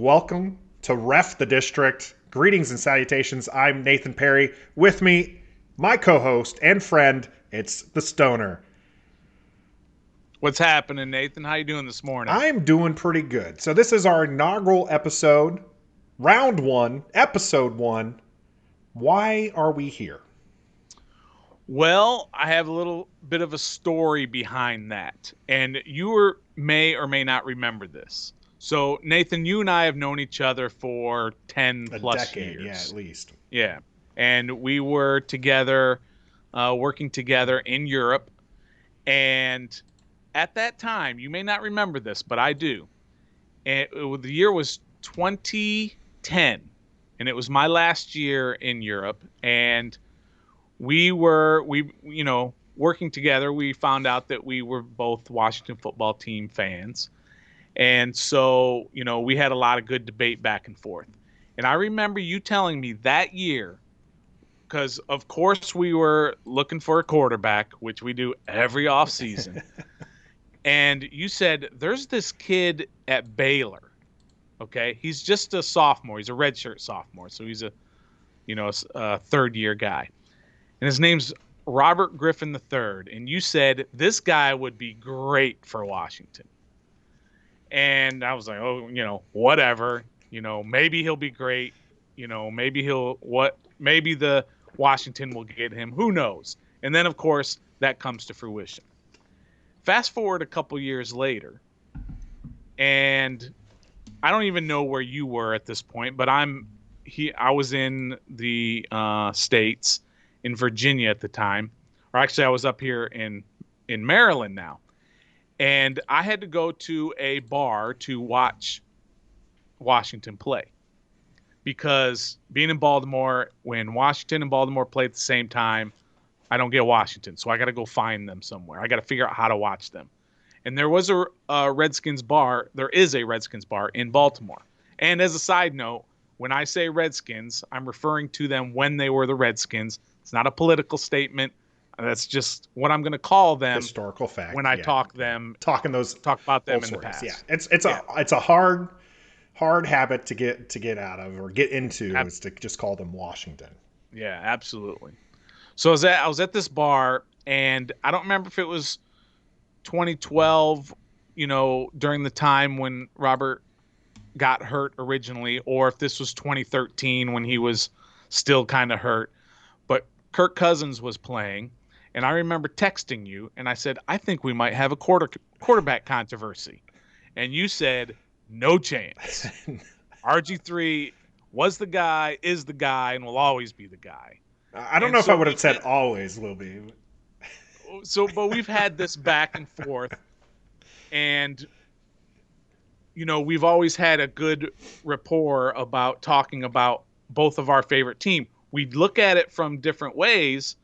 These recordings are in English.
Welcome to Ref the District. Greetings and salutations. I'm Nathan Perry. With me, my co-host and friend, it's the Stoner. What's happening, Nathan? How you doing this morning? I'm doing pretty good. So this is our inaugural episode, round one, episode one. Why are we here? Well, I have a little bit of a story behind that, and may or may not remember this. So, Nathan, you and I have known each other for 10 A plus decade, years. yeah, at least. Yeah. And we were together, working together in Europe. And at that time, you may not remember this, but I do. And the year was 2010, and it was my last year in Europe. And we working together. We found out that we were both Washington football team fans. And so, we had a lot of good debate back and forth. And I remember you telling me that year, because of course we were looking for a quarterback, which we do every offseason. And you said, there's this kid at Baylor. Okay. He's just a sophomore. He's a redshirt sophomore. So he's a third year guy. And his name's Robert Griffin III. And you said this guy would be great for Washington. And I was like, oh, whatever. Maybe he'll be great. Maybe maybe the Washington will get him. Who knows? And then, of course, that comes to fruition. Fast forward a couple years later, and I don't even know where you were at this point, but I was in the States, in Virginia at the time, or actually I was up here in Maryland now, and I had to go to a bar to watch Washington play, because being in Baltimore, when Washington and Baltimore play at the same time, I don't get Washington, so I got to go find them somewhere. I got to figure out how to watch them. And there was a Redskins bar. There is a Redskins bar in Baltimore. And as a side note, when I say Redskins, I'm referring to them when they were the Redskins. It's not a political statement. That's just what I'm going to call them. Historical fact. When I talk about them in the past. Yeah, it's a hard habit to get out of or get into is to just call them Washington. Yeah, absolutely. So I was at this bar, and I don't remember if it was 2012, during the time when Robert got hurt originally, or if this was 2013 when he was still kind of hurt. But Kirk Cousins was playing, and I remember texting you, and I said, I think we might have a quarterback controversy. And you said, no chance. RG3 was the guy, is the guy, and will always be the guy. I don't know if I would have said always will be. But we've had this back and forth, and we've always had a good rapport about talking about both of our favorite team. We look at it from different ways,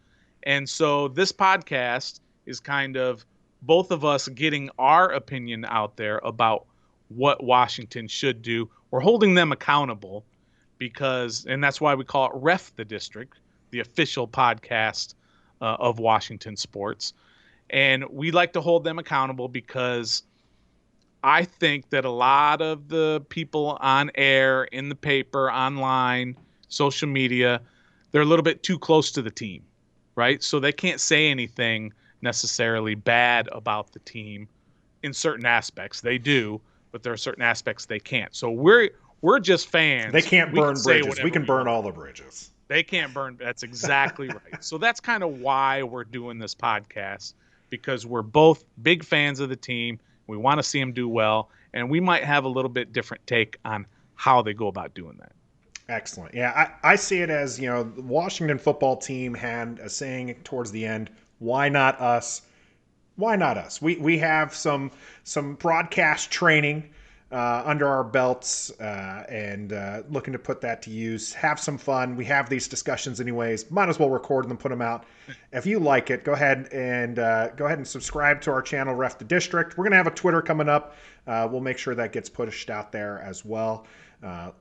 and so this podcast is kind of both of us getting our opinion out there about what Washington should do. We're holding them accountable and that's why we call it Ref the District, the official podcast of Washington sports. And we like to hold them accountable because I think that a lot of the people on air, in the paper, online, social media, they're a little bit too close to the team, right? So they can't say anything necessarily bad about the team in certain aspects. They do, but there are certain aspects they can't. So we're just fans. They can't burn bridges. We can burn all the bridges. They can't burn. That's exactly right. So that's kind of why we're doing this podcast, because we're both big fans of the team. We want to see them do well, and we might have a little bit different take on how they go about doing that. Excellent. Yeah, I see it as, the Washington football team had a saying towards the end, why not us? Why not us? We have some broadcast training under our belts and looking to put that to use. Have some fun. We have these discussions anyways. Might as well record them, put them out. If you like it, go ahead and subscribe to our channel, Ref the District. We're gonna have a Twitter coming up. We'll make sure that gets pushed out there as well.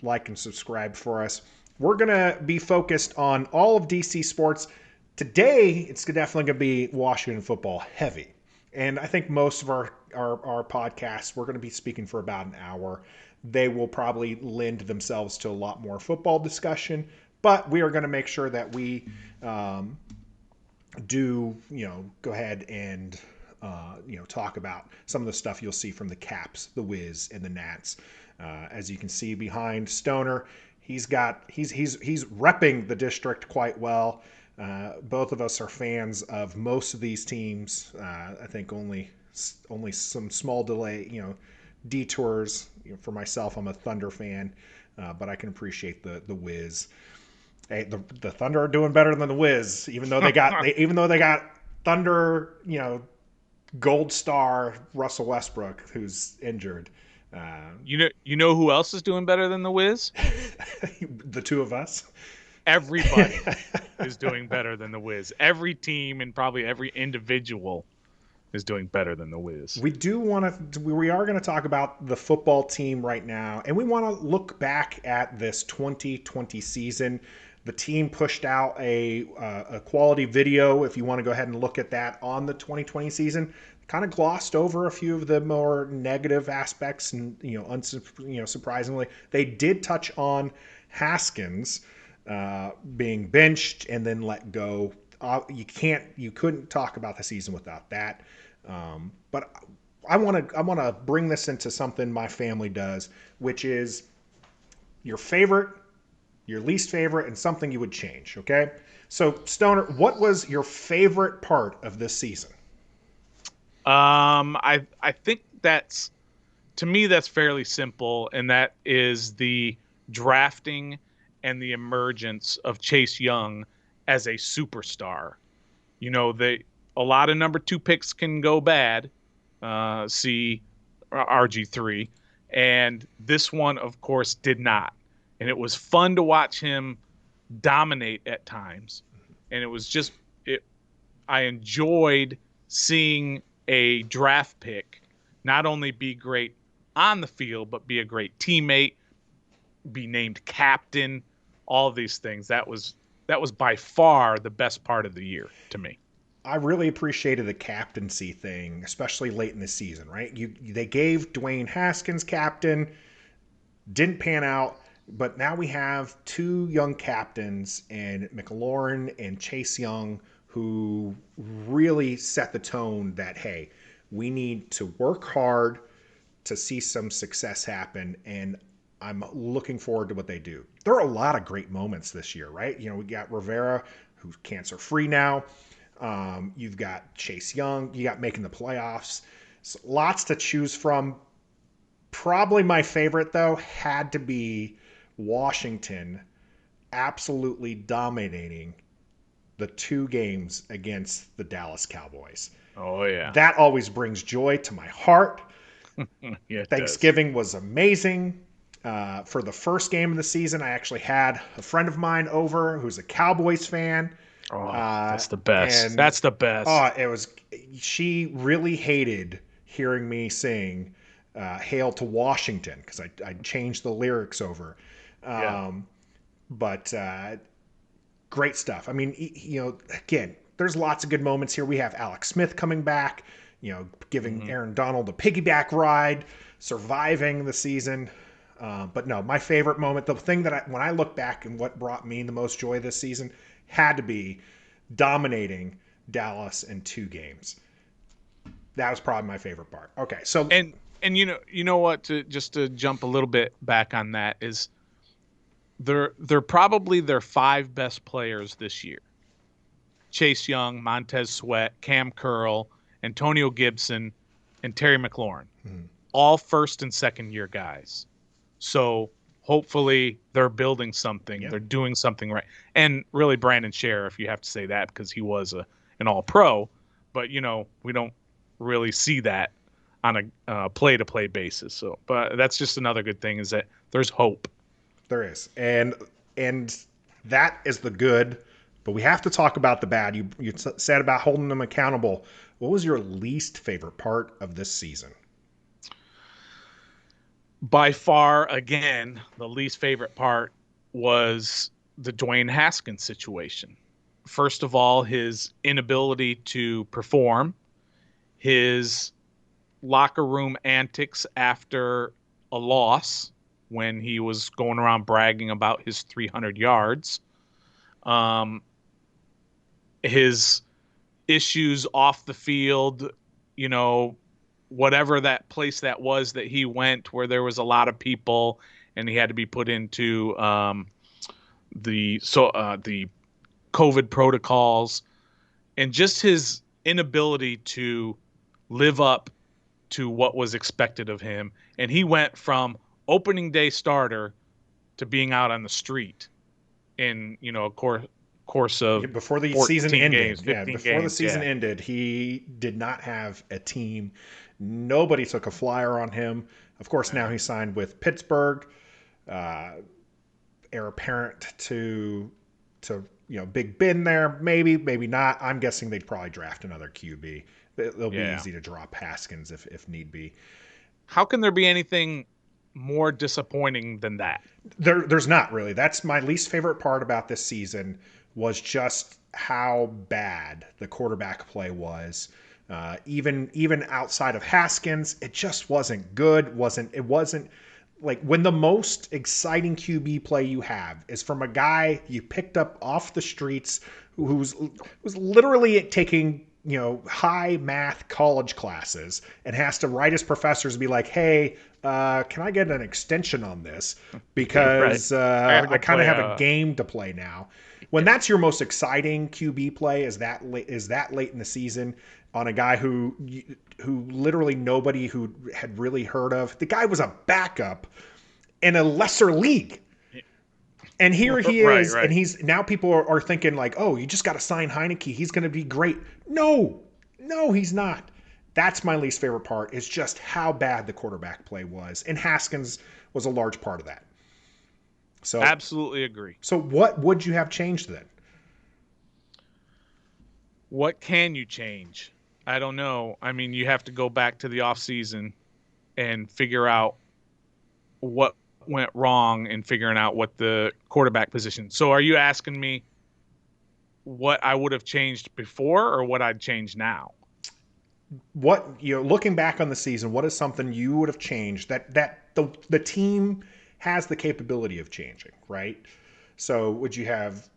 Like and subscribe for us. We're gonna be focused on all of DC sports. Today, it's definitely gonna be Washington football heavy. And I think most of our podcasts, we're going to be speaking for about an hour. They will probably lend themselves to a lot more football discussion, but we are going to make sure that we um, do, go ahead and, talk about some of the stuff you'll see from the Caps, the Wiz, and the Nats. As you can see behind Stoner, he's repping the district quite well. Both of us are fans of most of these teams. I think only some small delay, detours. For myself, I'm a Thunder fan, but I can appreciate the Wiz. Hey, the Thunder are doing better than the Wiz, even though they got Thunder, gold star Russell Westbrook, who's injured. You know who else is doing better than the Wiz? The two of us. Everybody is doing better than the Wiz. Every team and probably every individual is doing better than the Wiz. We are going to talk about the football team right now, and we want to look back at this 2020 season. The team pushed out a quality video. If you want to go ahead and look at that on the 2020 season, kind of glossed over a few of the more negative aspects, and surprisingly, they did touch on Haskins being benched and then let go. You couldn't talk about the season without that. But I want to bring this into something my family does, which is your favorite, your least favorite, and something you would change. Okay, so Stoner, what was your favorite part of this season? I think that's, to me, that's fairly simple, and that is the drafting and the emergence of Chase Young as a superstar. A lot of number two picks can go bad. See RG3, and this one, of course, did not. And it was fun to watch him dominate at times, and it was just it. I enjoyed seeing a draft pick not only be great on the field, but be a great teammate, be named captain, all of these things. That was by far the best part of the year to me. I really appreciated the captaincy thing, especially late in the season. Right, they gave Dwayne Haskins captain, didn't pan out, but now we have two young captains in McLaurin and Chase Young who really set the tone that, hey, we need to work hard to see some success happen. And I'm looking forward to what they do. There are a lot of great moments this year, right? We got Rivera, who's cancer free now. You've got Chase Young. You got making the playoffs. So lots to choose from. Probably my favorite, though, had to be Washington absolutely dominating the two games against the Dallas Cowboys. Oh yeah, that always brings joy to my heart. Yeah, Thanksgiving was amazing. For the first game of the season, I actually had a friend of mine over who's a Cowboys fan. Oh, that's the best. That's the best. Oh, it was. She really hated hearing me sing "Hail to Washington" because I changed the lyrics over. Yeah. But great stuff. I mean, again, there's lots of good moments here. We have Alex Smith coming back, giving Aaron Donald a piggyback ride, surviving the season. But no, my favorite moment, the thing that when I look back and what brought me the most joy this season had to be dominating Dallas in two games. That was probably my favorite part. Okay, so and you know what, to jump a little bit back on that is they're probably their five best players this year. Chase Young, Montez Sweat, Cam Curl, Antonio Gibson, and Terry McLaurin. All first and second year guys. So hopefully they're building something. Yeah. They're doing something right. And really Brandon Sheriff, you have to say that because he was an all-pro. But, we don't really see that on a play-to-play basis. So, but that's just another good thing is that there's hope. There is. And that is the good. But we have to talk about the bad. You said about holding them accountable. What was your least favorite part of this season? By far, again, the least favorite part was the Dwayne Haskins situation. First of all, his inability to perform, his locker room antics after a loss when he was going around bragging about his 300 yards, um, his issues off the field, you know, whatever that place that was that he went where there was a lot of people and he had to be put into the COVID protocols, and just his inability to live up to what was expected of him. And he went from opening day starter to being out on the street in, a course of Before the season 14 games, ended. Yeah, 15 before the games. season Yeah. ended, he did not have a team. Nobody took a flyer on him. Of course, now he signed with Pittsburgh, heir apparent to Big Ben there. Maybe not. I'm guessing they'd probably draft another QB. They'll be Yeah. easy to drop Haskins if need be. How can there be anything more disappointing than that? There's not really. That's my least favorite part about this season was just how bad the quarterback play was. Even outside of Haskins, it just wasn't good. It wasn't like when the most exciting QB play you have is from a guy you picked up off the streets who's literally taking high math college classes and has to write his professors and be like, hey, can I get an extension on this? Because I gotta I go kind of play. have a game to play now. When that's your most exciting QB play, is that late in the season on a guy who literally nobody who had really heard of. The guy was a backup in a lesser league. And here he is, Right. and he's now people are thinking like, oh, you just got to sign Heineke. He's going to be great. No, he's not. That's my least favorite part is just how bad the quarterback play was. And Haskins was a large part of that. So Absolutely agree. So what would you have changed then? What can you change? I don't know. I mean, you have to go back to the offseason and figure out what went wrong in figuring out what the quarterback position. So are you asking me what I would have changed before or what I'd change now? What looking back on the season, what is something you would have changed that the team has the capability of changing, right? So would you have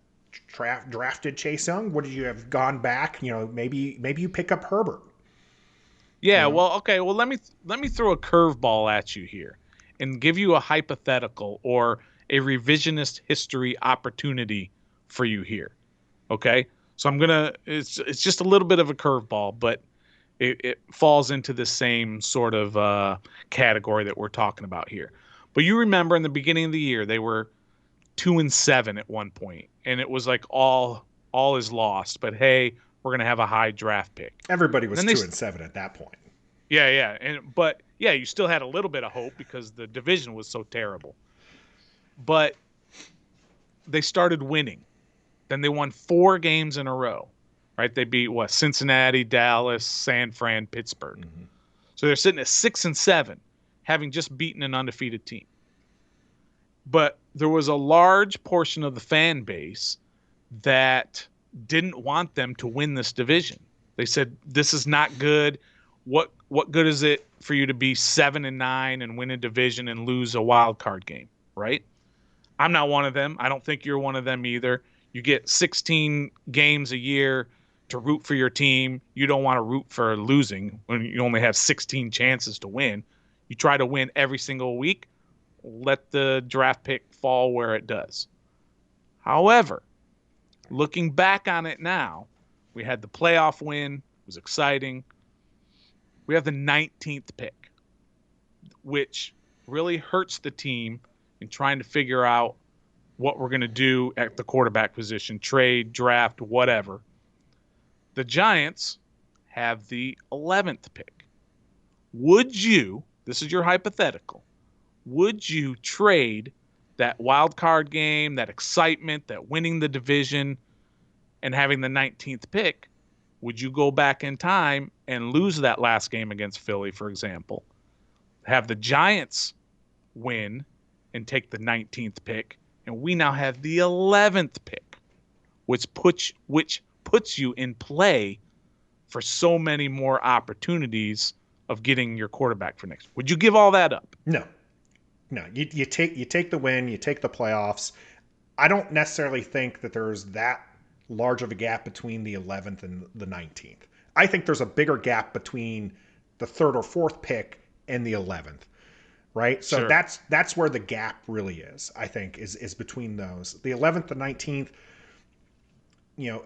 drafted Chase Young? Would you have gone back? Maybe you pick up Herbert. Yeah, well, okay. Well, let me throw a curveball at you here and give you a hypothetical or a revisionist history opportunity for you here. Okay? So it's just a little bit of a curveball, but it falls into the same sort of category that we're talking about here. But you remember in the beginning of the year they were 2-7 at one point, and it was like all is lost. But hey, we're gonna have a high draft pick. Everybody And was then 2-7 at that point. yeah, but you still had a little bit of hope because the division was so terrible. But they started winning. Then they won 4 games in a row. Right? They beat Cincinnati, Dallas, San Fran, Pittsburgh. Mm-hmm. So they're sitting at 6-7, having just beaten an undefeated team. But there was a large portion of the fan base that didn't want them to win this division. They said, this is not good. What good is it for you to be 7-9 and win a division and lose a wild card game, right? I'm not one of them. I don't think you're one of them either. You get 16 games a year to root for your team. You don't want to root for losing when you only have 16 chances to win. You try to win every single week. Let the draft pick fall where it does. However, looking back on it now, we had the playoff win. It was exciting. We have the 19th pick, which really hurts the team in trying to figure out what we're going to do at the quarterback position, trade, draft, whatever. The Giants have the 11th pick. Would you, this is your hypothetical, would you trade that wild card game, that excitement, that winning the division, and having the 19th pick? Would you go back in time and lose that last game against Philly, for example, have the Giants win and take the 19th pick, and we now have the 11th pick, which puts you in play for so many more opportunities of getting your quarterback for next. Would you give all that up? No, no. You take the win, you take the playoffs. I don't necessarily think that there's that large of a gap between the 11th and the 19th. I think there's a bigger gap between the third or fourth pick and the 11th, right? So Sure. that's where the gap really is. I think is between those. The 11th to 19th,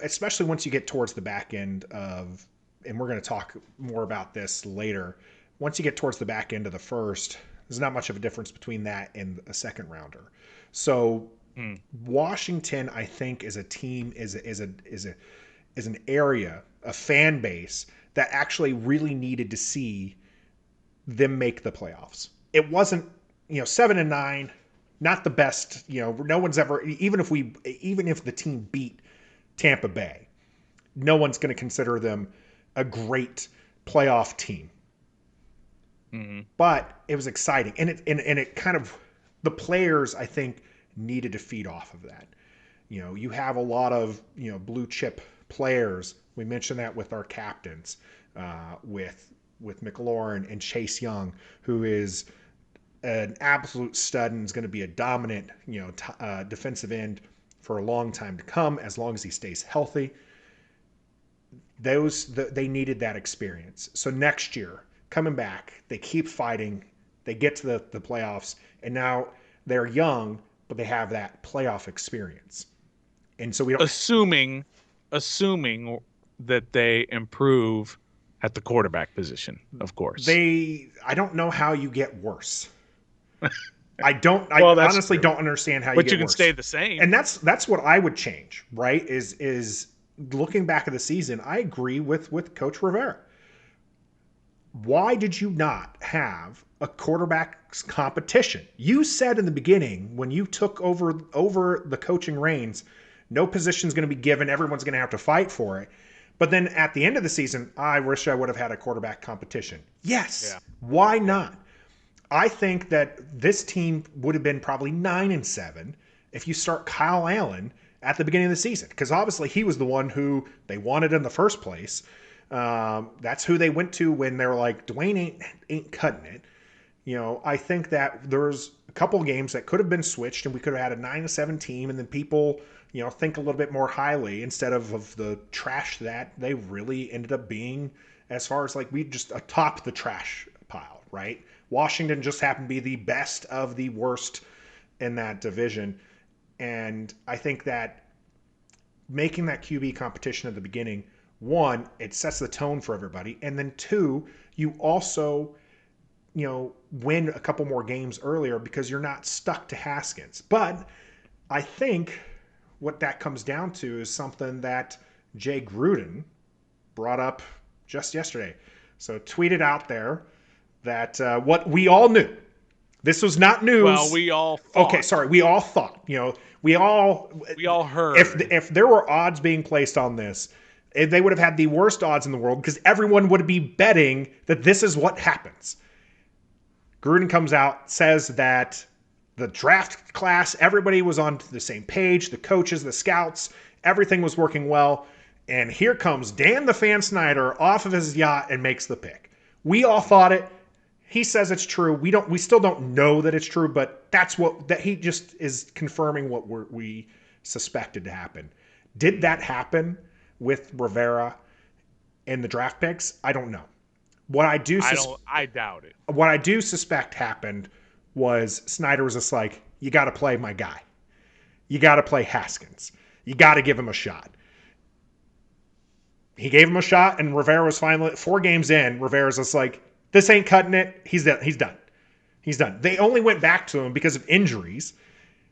especially once you get towards the back end of, and we're going to talk more about this later. Once you get towards the back end of the first, there's not much of a difference between that and a second rounder. So Washington, I think, is a team, is an area, a fan base that actually really needed to see them make the playoffs. It wasn't, 7-9, not the best. No one's ever, even if the team beat Tampa Bay, no one's going to consider them a great playoff team. Mm-hmm. But it was exciting, and it kind of, the players, I think, needed to feed off of that. You have a lot of blue chip players. We mentioned that with our captains, with McLaurin and Chase Young, who is an absolute stud and is going to be a dominant defensive end for a long time to come, as long as he stays healthy. They needed that experience. So next year, coming back, they keep fighting, they get to the playoffs, and now they're young, but they have that playoff experience. And so we don't, assuming that they improve at the quarterback position, of course. I don't know how you get worse. I Well, honestly true. don't understand how you But get you can worse. stay the same. And that's what I would change, right? Is looking back at the season, I agree with Coach Rivera. Why did you not have a quarterback's competition? You said in the beginning, when you took over the coaching reins, no position's going to be given. Everyone's going to have to fight for it. But then at the end of the season, I wish I would have had a quarterback competition. Yes. Yeah. Why not? I think that this team would have been probably 9-7 if you start Kyle Allen at the beginning of the season, because obviously he was the one who they wanted in the first place. That's who they went to when they were like, Dwayne ain't cutting it. I think that there's a couple of games that could have been switched, and we could have had a 9-7 team, and then people, think a little bit more highly instead of the trash that they really ended up being, as far as like we just atop the trash pile, right? Washington just happened to be the best of the worst in that division. And I think that making that QB competition at the beginning, one, it sets the tone for everybody. And then two, you also, win a couple more games earlier because you're not stuck to Haskins. But I think what that comes down to is something that Jay Gruden brought up just yesterday. So tweeted out there that what we all knew. This was not news. Well, we all thought. Okay, sorry. We all thought. We all heard. If there were odds being placed on this, they would have had the worst odds in the world because everyone would be betting that this is what happens. Gruden comes out, says that the draft class, everybody was on the same page, the coaches, the scouts, everything was working well. And here comes Dan the Fan Snyder off of his yacht and makes the pick. We all thought it. He says it's true. We still don't know that it's true, but that he just is confirming what we suspected to happen. Did that happen with Rivera and the draft picks? I don't know. What I doubt it. What I do suspect happened was Snyder was just like, you got to play my guy. You got to play Haskins. You got to give him a shot. He gave him a shot, and Rivera was finally 4 games in. Rivera's just like, this ain't cutting it. He's done. He's done. They only went back to him because of injuries.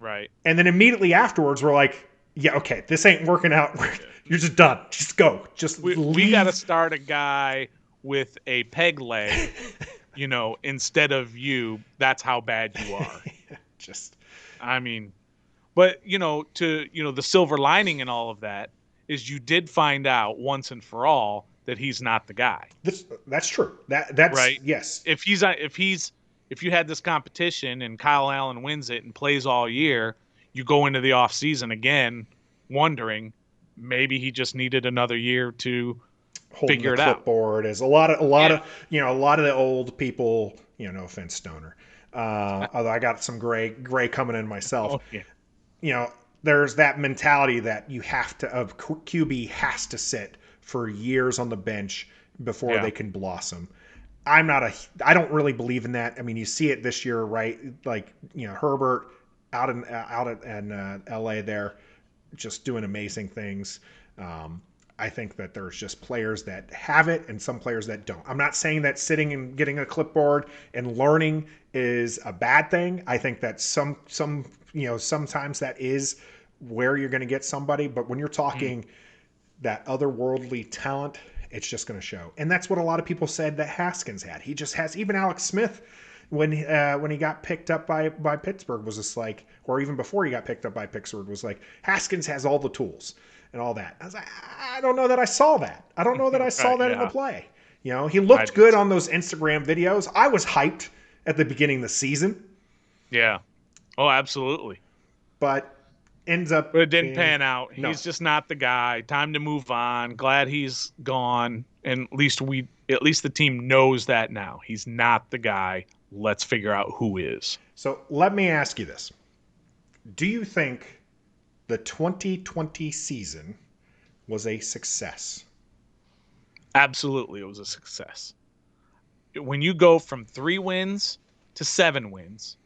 Right. And then immediately afterwards, we're like, yeah, okay, this ain't working out. You're just done. Just go. We got to start a guy with a peg leg, instead of you. That's how bad you are. But the silver lining in all of that is you did find out once and for all that he's not the guy. That's true. That's right. Yes. If you had this competition and Kyle Allen wins it and plays all year, you go into the offseason again wondering maybe he just needed another year to holding the figure it out. clipboard, as a lot of Yeah. a lot of the old people, no offense, Stoner. Although I got some gray coming in myself. Oh yeah. You know, there's that mentality that you have to of QB has to sit for years on the bench before Yeah. they can blossom. I don't really believe in that. I mean, you see it this year, right? Like, Herbert out in LA there, just doing amazing things. I think that there's just players that have it and some players that don't. I'm not saying that sitting and getting a clipboard and learning is a bad thing. I think that sometimes that is where you're going to get somebody, but when you're Mm. talking that otherworldly talent, it's just going to show. And that's what a lot of people said that Haskins had. He just has. Even Alex Smith, when he got picked up by Pittsburgh, was just like, or even before he got picked up by Pittsburgh, was like, Haskins has all the tools and all that. I was like, I don't know that I saw that. I don't know that I saw Right. that in the Yeah. play. He I looked did good too. on those Instagram videos. I was hyped at the beginning of the season, Yeah. Oh, absolutely. but ends But up it didn't being pan out. no. He's just not the guy. Time to move on. Glad he's gone. And at least the team knows that now. He's not the guy. Let's figure out who is. So let me ask you this. Do you think the 2020 season was a success? Absolutely, it was a success. When you go from 3 wins to 7 wins,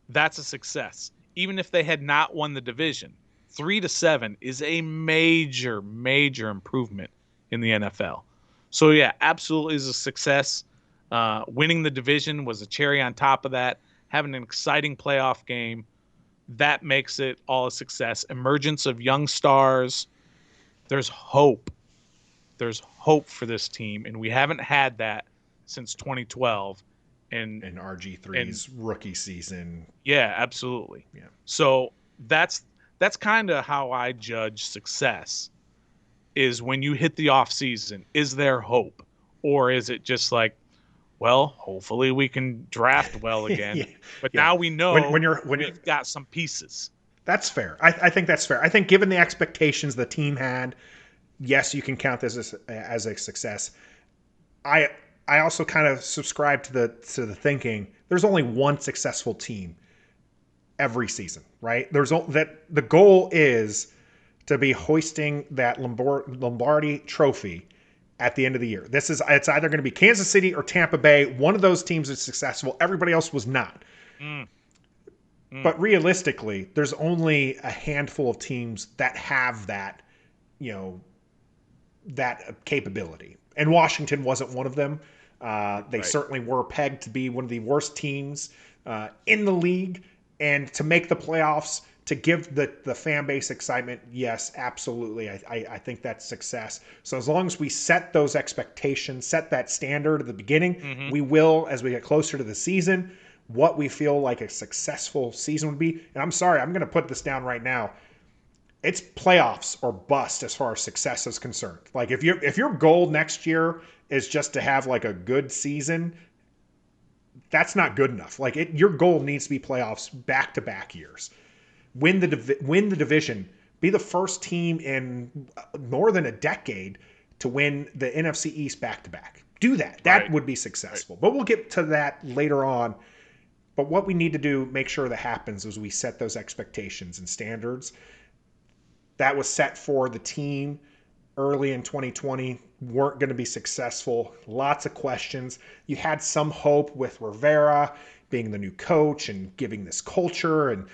that's a success. Even if they had not won the division, 3 to 7 is a major, major improvement in the NFL. So yeah, absolutely is a success. Winning the division was a cherry on top of that. Having an exciting playoff game, that makes it all a success. Emergence of young stars. There's hope. There's hope for this team, and we haven't had that since 2012. And In and RG3's rookie season. yeah, absolutely. Yeah. So that's kind of how I judge success, is when you hit the off season, is there hope? Or is it just like, well, hopefully we can draft well yeah. again. But Yeah. now we know When you're we've got some pieces. That's fair. I think that's fair. I think given the expectations the team had, yes, you can count this as a success. I I also kind of subscribe to the thinking there's only one successful team every season, right? That the goal is to be hoisting that Lombardi trophy at the end of the year. It's either going to be Kansas City or Tampa Bay. One of those teams is successful. Everybody else was not. Mm, mm, But realistically, there's only a handful of teams that have that, you know, that capability. And Washington wasn't one of them. They right. certainly were pegged to be one of the worst teams in the league. And to make the playoffs, to give the fan base excitement, yes, absolutely. I think that's success. So as long as we set those expectations, set that standard at the beginning, Mm-hmm. we will, as we get closer to the season, what we feel like a successful season would be. And I'm sorry, I'm going to put this down right now. It's playoffs or bust as far as success is concerned. Like if your goal next year is just to have like a good season, that's not good enough. Your goal needs to be playoffs back to back years. Win the division. Be the first team in more than a decade to win the NFC East back to back. Do that. That Right. would be successful. But we'll get to that later on. But what we need to do, make sure that happens, is we set those expectations and standards. That was set for the team early in 2020, weren't going to be successful. Lots of questions. You had some hope with Rivera being the new coach and giving this culture. And,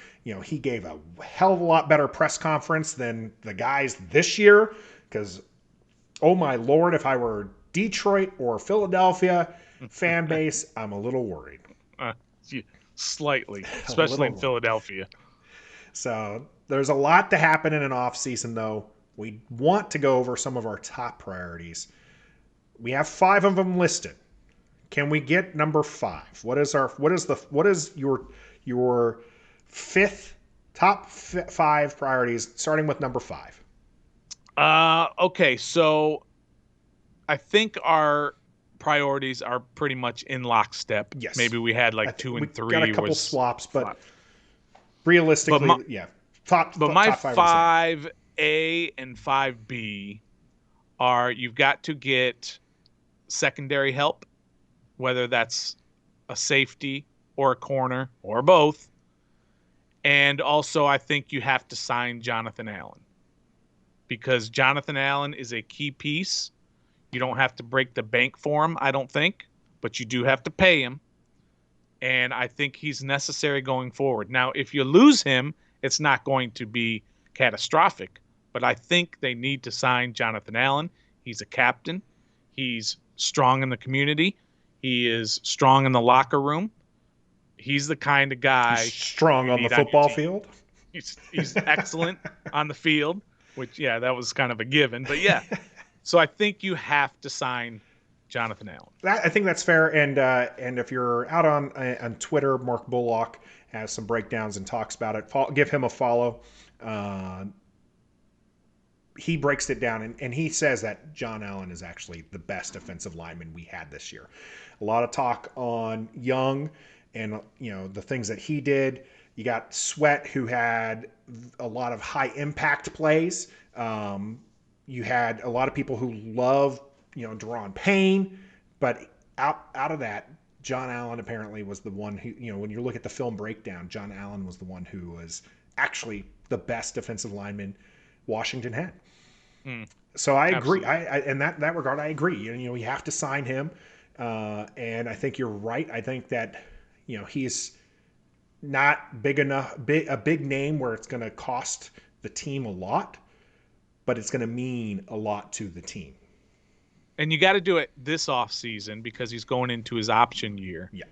he gave a hell of a lot better press conference than the guys this year. Because, oh my Lord, if I were Detroit or Philadelphia fan base, I'm a little worried. Uh, Slightly, A especially little in worried. Philadelphia. So there's a lot to happen in an off season, though. We want to go over some of our top priorities. We have 5 of them listed. Can we get number 5? What is your fifth top 5 priorities, starting with number 5? Okay, so I think our priorities are pretty much in lockstep. Yes. Maybe we had like We 2 and 3 got a couple was swaps, but flop. realistically, my, yeah, top but my top 5 are the same. 5A and 5B are you've got to get secondary help, whether that's a safety or a corner or both. And also, I think you have to sign Jonathan Allen because Jonathan Allen is a key piece. You don't have to break the bank for him, I don't think, but you do have to pay him. And I think he's necessary going forward. Now, if you lose him, it's not going to be catastrophic, but I think they need to sign Jonathan Allen. He's a captain. He's strong in the community. He is strong in the locker room. He's the kind of He's guy strong you on the need on your football team. field. He's excellent on the field, which, yeah, that was kind of a given. But, yeah, so I think you have to sign Jonathan Allen. I think that's fair. And if you're out on Twitter, Mark Bullock has some breakdowns and talks about it. Give him a follow. He breaks it down, and he says that John Allen is actually the best defensive lineman we had this year. A lot of talk on Young and the things that he did. You got Sweat, who had a lot of high impact plays. You had a lot of people who love Daron Payne, but out of that, John Allen apparently was the one who, when you look at the film breakdown, John Allen was the one who was actually the best defensive lineman Washington had. So I agree. I in that regard, I agree. You have to sign him, and I think you're right. I think that he's not big enough, a big name where it's going to cost the team a lot, but it's going to mean a lot to the team. And you got to do it this offseason because he's going into his option year. Yeah.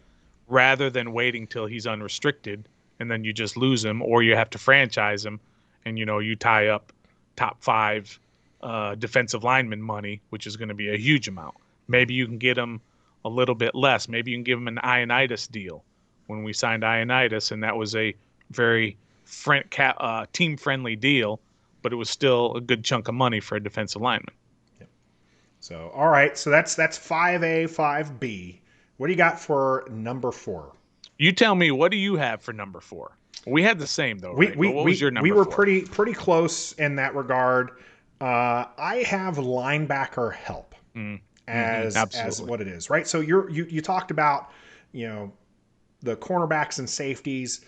Rather than waiting till he's unrestricted and then you just lose him, or you have to franchise him and you tie up top 5 defensive lineman money, which is going to be a huge amount. Maybe you can get him a little bit less. Maybe you can give him an Ioannidis deal. When we signed Ioannidis, and that was a very team-friendly deal, but it was still a good chunk of money for a defensive lineman. Yep. So, all right. So that's 5A, 5B. What do you got for number 4? You tell me, what do you have for number 4? We had the same, though, right? What was your number 4? We were pretty close in that regard. I have linebacker help as what it is, right? So you talked about, the cornerbacks and safeties.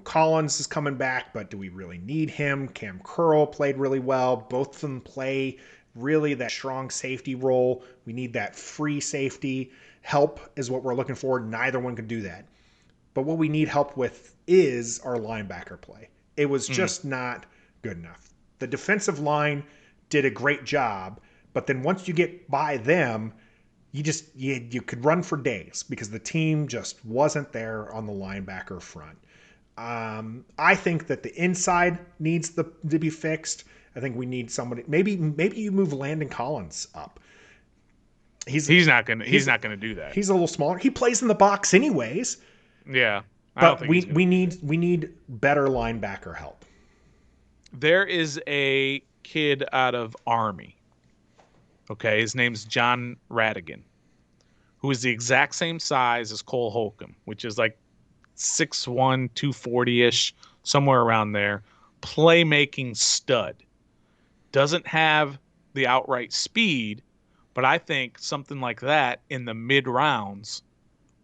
Collins is coming back, but do we really need him? Cam Curl played really well. Both of them play really that strong safety role. We need that free safety. Help is what we're looking for. Neither one can do that. But what we need help with is our linebacker play. It was just not good enough. The defensive line did a great job, but then once you get by them, you could run for days because the team just wasn't there on the linebacker front. I think that the inside needs to be fixed. I think we need somebody. Maybe you move Landon Collins up. He's not gonna do that. He's a little smaller. He plays in the box anyways. Yeah, but we need better linebacker help. There is a kid out of Army. Okay, his name's John Radigan, who is the exact same size as Cole Holcomb, which is like 6'1", 240-ish, somewhere around there. Playmaking stud. Doesn't have the outright speed, but I think something like that in the mid rounds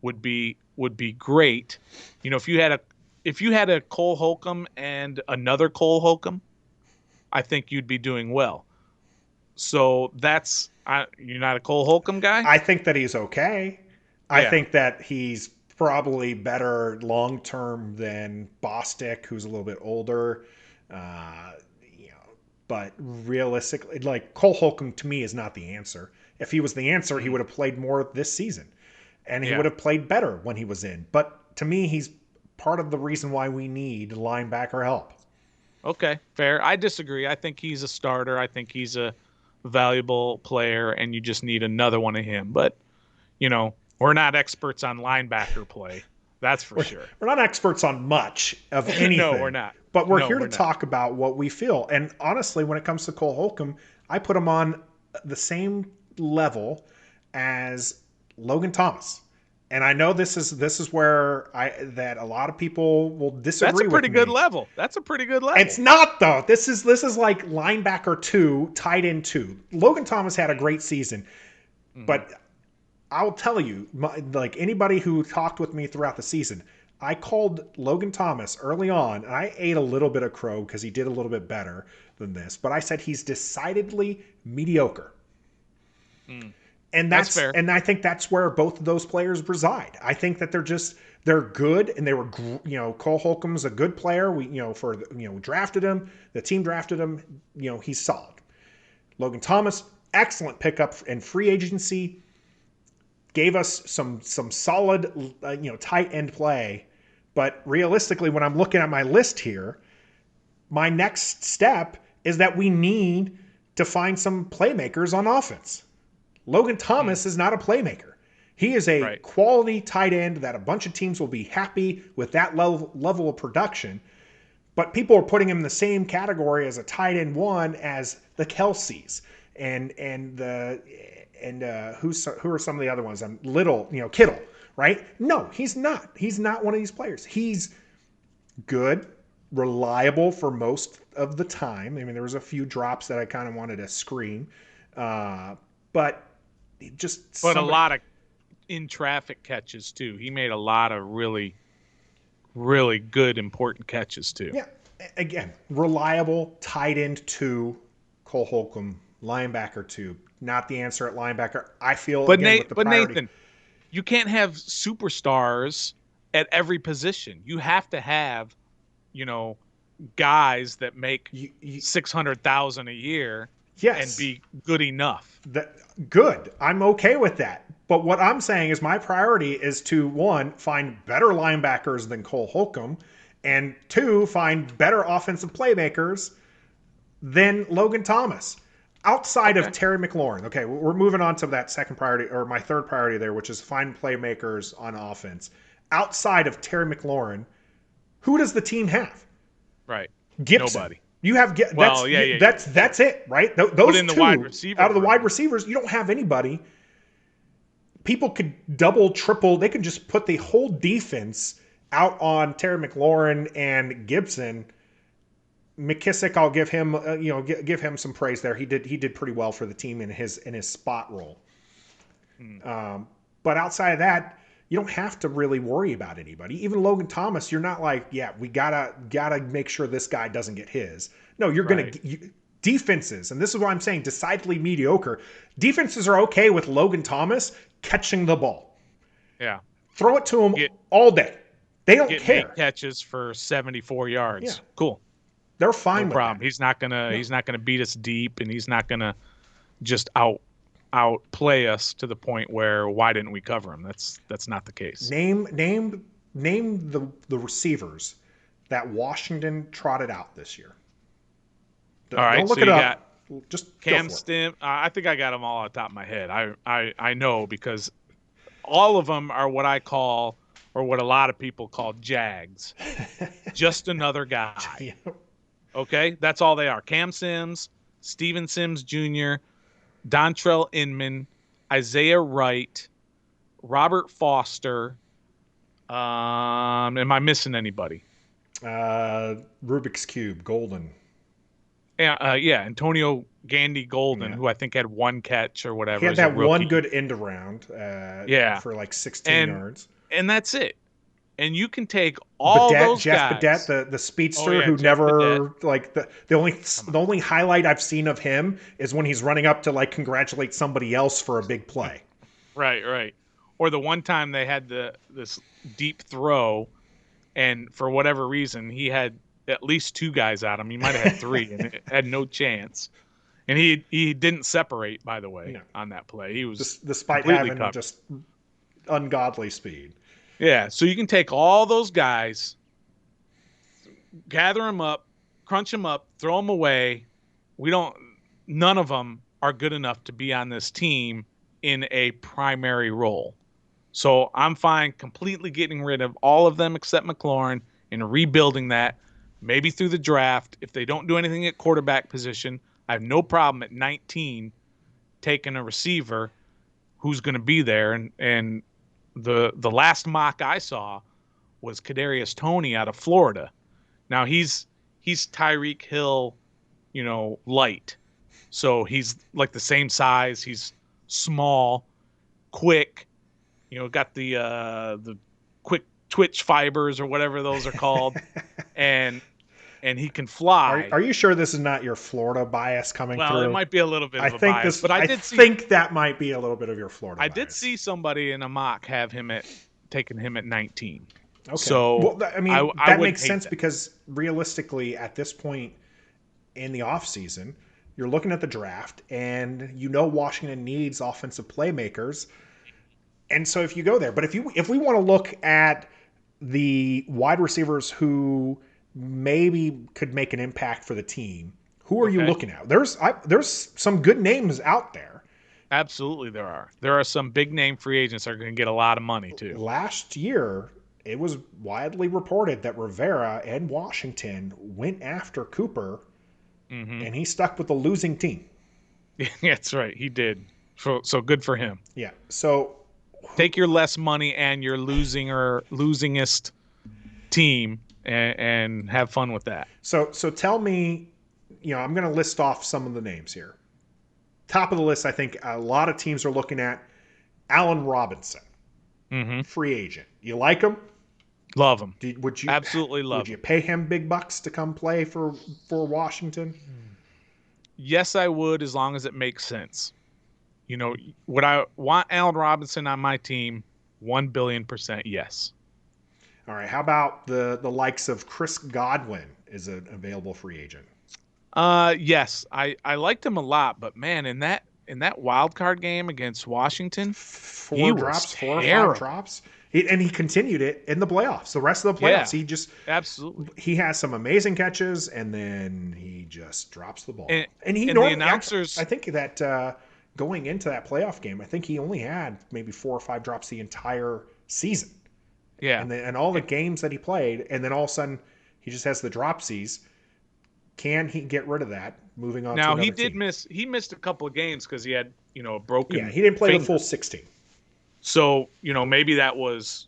would be great. If you had a Cole Holcomb and another Cole Holcomb, I think you'd be doing well. So you're not a Cole Holcomb guy? I think that he's okay. I think that he's probably better long term than Bostic, who's a little bit older. But realistically, like Cole Holcomb to me is not the answer. If he was the answer, he would have played more this season, and he would have played better when he was in. But to me, he's part of the reason why we need linebacker help. Okay, fair. I disagree. I think he's a starter. I think he's a valuable player, and you just need another one of him. But, we're not experts on linebacker play. That's for sure. We're not experts on much of anything. No, we're not. But we're here to talk about what we feel. And honestly, when it comes to Cole Holcomb, I put him on the same level as Logan Thomas. And I know this is where that a lot of people will That's a disagree with pretty good me. level. That's a pretty good It's level. not though. This is like linebacker 2, tight end 2. Logan Thomas had a great season, Hmm. but I'll tell you, like anybody who talked with me throughout the season, I called Logan Thomas early on, and I ate a little bit of crow because he did a little bit better than this. But I said he's decidedly mediocre, Mm. and That's fair. I think that's where both of those players reside. I think that they're good, and they were Cole Holcomb's a good player. We we drafted him, the team drafted him. He's solid. Logan Thomas, excellent pickup in free agency, gave us some solid tight end play. But realistically, when I'm looking at my list here, my next step is that we need to find some playmakers on offense. Logan Mm. Thomas is not a playmaker. He is a Right. quality tight end that a bunch of teams will be happy with that level of production. But people are putting him in the same category as a tight end one as the Kelseys and who are some of the other ones? Little, Kittle, right? No, he's not. He's not one of these players. He's good, reliable for most of the time. I mean, there was a few drops that I kind of wanted to screen, but just But a somebody. lot of in traffic catches too. He made a lot of really, really good, important catches too. Yeah, again, reliable tight end two, Cole Holcomb, linebacker two. Not the answer at linebacker. I feel But again with the priority. Nathan, you can't have superstars at every position. You have to have, you know, guys that make You, 600,000 a year and yes, be good enough. good. I'm okay with that. But what I'm saying is my priority is to one, find better linebackers than Cole Holcomb, and two, find better offensive playmakers than Logan Thomas. Outside of Okay. Terry McLaurin, okay, we're moving on to that second priority, or my third priority there, which is find playmakers on offense. Outside of Terry McLaurin, who does the team have? Right. Gibson. Nobody. You have Well, yeah, yeah, yeah. that's it, right? But Those in the wide two receiver out of the wide room, receivers, you don't have anybody. People could double, triple. They could just put the whole defense out on Terry McLaurin and Gibson. McKissick, I'll give him give him some praise there. He did pretty well for the team in his spot role. hmm, But outside of that, you don't have to really worry about anybody. Even Logan Thomas, you're not like, yeah, we gotta make sure this guy doesn't get his. No, you're gonna right. defenses, and this is what I'm saying, decidedly mediocre. Defenses are okay with Logan Thomas catching the ball. Yeah. Throw it to him Get all day. They don't getting 8 care. catches for 74 Yeah, yards. Cool. they're No fine with problem. that. No. He's not gonna beat us deep, and he's not gonna just outplay us to the point where why didn't we cover him? That's not the case. Name the receivers that Washington trotted out this year. All Don't right, so look it you got up. Just go Cam for it. Stim. I think I got them all on top of my head. I know because all of them are what I call, or what a lot of people call, Jags. Just another guy. Yeah. Okay, that's all they are. Cam Sims, Steven Sims Jr., Dontrell Inman, Isaiah Wright, Robert Foster. Am I missing anybody? Rubik's Cube, Golden. Yeah, Antonio Gandy Golden, Yeah. who I think had one catch or He whatever had as a that one rookie. good end around Yeah, for like 16 and yards. and that's it. And you can take all those Jeff Badet, guys. the Oh speedster yeah, who Jeff Badet. never like Come the on. only highlight I've seen of him is when he's running up to like congratulate somebody else for a big play. Right, right. Or the one time they had this deep throw, and for whatever reason he had at least two guys at him. He might have had three, and it had no chance. And he didn't separate, by the way, No, on that play. He was despite completely having covered. just ungodly speed. Yeah, so you can take all those guys, gather them up, crunch them up, throw them away. We don't. None of them are good enough to be on this team in a primary role. So I'm fine completely getting rid of all of them except McLaurin and rebuilding that, maybe through the draft. If they don't do anything at quarterback position, I have no problem at 19 taking a receiver who's going to be there and the last mock I saw was Kadarius Toney out of Florida. Now he's Tyreek Hill, light. So he's like the same size. He's small, quick. Got the quick twitch fibers or whatever those are called, and he can fly. Are you sure this is not your Florida bias coming Well, it through? might be a little bit I of a think bias, this. but I think that might be a little bit of your Florida I bias. did see somebody in a mock have him taking him at 19. Okay. So Well, I mean, I that wouldn't makes hate sense that. because realistically, at this point in the offseason, you're looking at the draft, and Washington needs offensive playmakers, and so if you go there, but if we want to look at the wide receivers who maybe could make an impact for the team, who are you Okay. looking at? There's some good names out there. Absolutely, there are. There are some big name free agents that are going to get a lot of money too. Last year, it was widely reported that Rivera and Washington went after Cooper, and he stuck with the losing team. That's right. He did. So good for him. Yeah. So Take your less money and your losingest team and have fun with that. so tell me, I'm going to list off some of the names here. Top of the list, I think a lot of teams are looking at Allen Robinson, free agent. You like him? Love him. Would you Absolutely love Would you him. pay him big bucks to come play for Washington? Yes, I would, as long as it makes sense. Would I want Allen Robinson on my team? 1,000,000,000% yes. All right. How about the likes of Chris Godwin is an available free agent? Yes, I liked him a lot, but man, in that wild card game against Washington, he was 4 or 5 terrible. drops. And he continued it in the playoffs. The rest of the playoffs, Yeah, absolutely. he has some amazing catches, and then he just drops the ball. And he the normally, announcers, I think that going into that playoff game, I think he only had maybe 4 or 5 drops the entire season. yeah, And all the games that he played, and then all of a sudden he just has the dropsies. Can he get rid of that? Moving on. Now to he another did team? miss. He missed a couple of games because he had a broken. Yeah, he didn't play finger. the full 16. So maybe that was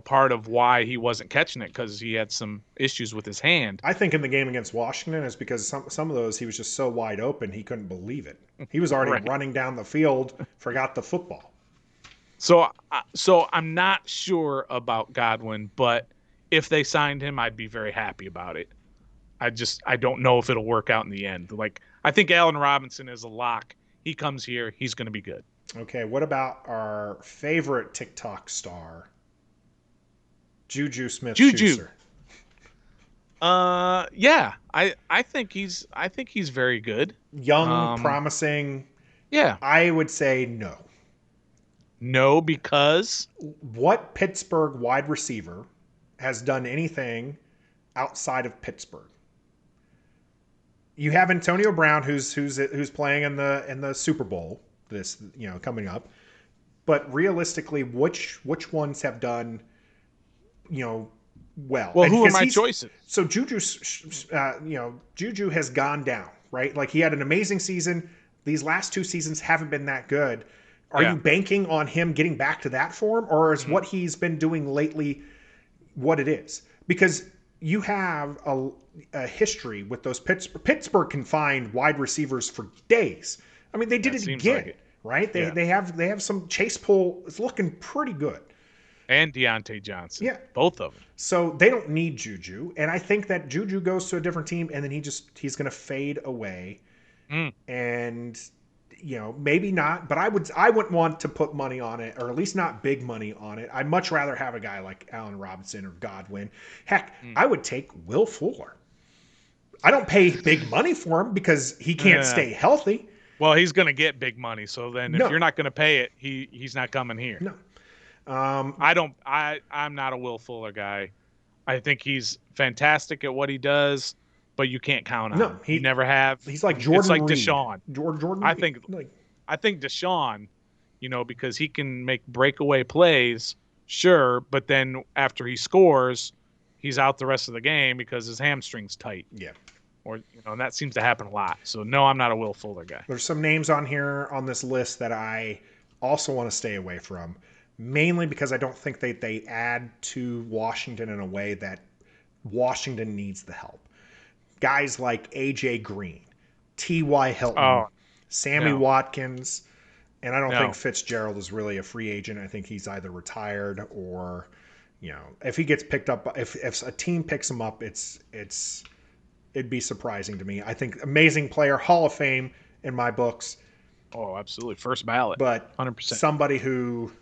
part of why he wasn't catching it, because he had some issues with his hand. I think in the game against Washington is because some of those he was just so wide open he couldn't believe it. He was already Right. running down the field, forgot the football. So I'm not sure about Godwin, but if they signed him, I'd be very happy about it. I don't know if it'll work out in the end. Like, I think Allen Robinson is a lock. He comes here, he's going to be good. Okay, what about our favorite TikTok star, Juju Smith-Schuster? Yeah, I think he's very good. Young, promising. Yeah. I would say no. No, because What Pittsburgh wide receiver has done anything outside of Pittsburgh? You have Antonio Brown, who's playing in the Super Bowl this coming up, but realistically, which ones have done well? Well, who are my choices? So Juju has gone down, right? Like, he had an amazing season. These last 2 seasons haven't been that good. Are you banking on him getting back to that form, or is what he's been doing lately what it is? Because you have a history with those Pittsburgh can find wide receivers for days. I mean, they did it again, like it. right? They have some Chase Pull. It's looking pretty good. And Deontay Johnson. Yeah. Both of them. So they don't need Juju. And I think that Juju goes to a different team, and then he's going to fade away. And, maybe not. But I wouldn't want to put money on it, or at least not big money on it. I'd much rather have a guy like Allen Robinson or Godwin. Heck, I would take Will Fuller. I don't pay big money for him because he can't stay healthy. Well, he's going to get big money. So then if you're not going to pay it, he's not coming here. No. I'm not a Will Fuller guy. I think he's fantastic at what he does, but you can't count on him. He never have. He's like Jordan. It's like Reed. Deshaun. Jordan. I think Deshaun, because he can make breakaway plays, sure, but then after he scores, he's out the rest of the game because his hamstring's tight. Yeah. Or and that seems to happen a lot. So no, I'm not a Will Fuller guy. There's some names on here on this list that I also want to stay away from. mainly because I don't think they add to Washington in a way that Washington needs the help. Guys like A.J. Green, T.Y. Hilton, Oh, Sammy no, Watkins, and I don't think no. Fitzgerald is really a free agent. I think he's either retired or, if he gets picked up, if a team picks him up, it'd be surprising to me. I think amazing player, Hall of Fame in my books, Oh, absolutely. First ballot. but 100%. somebody who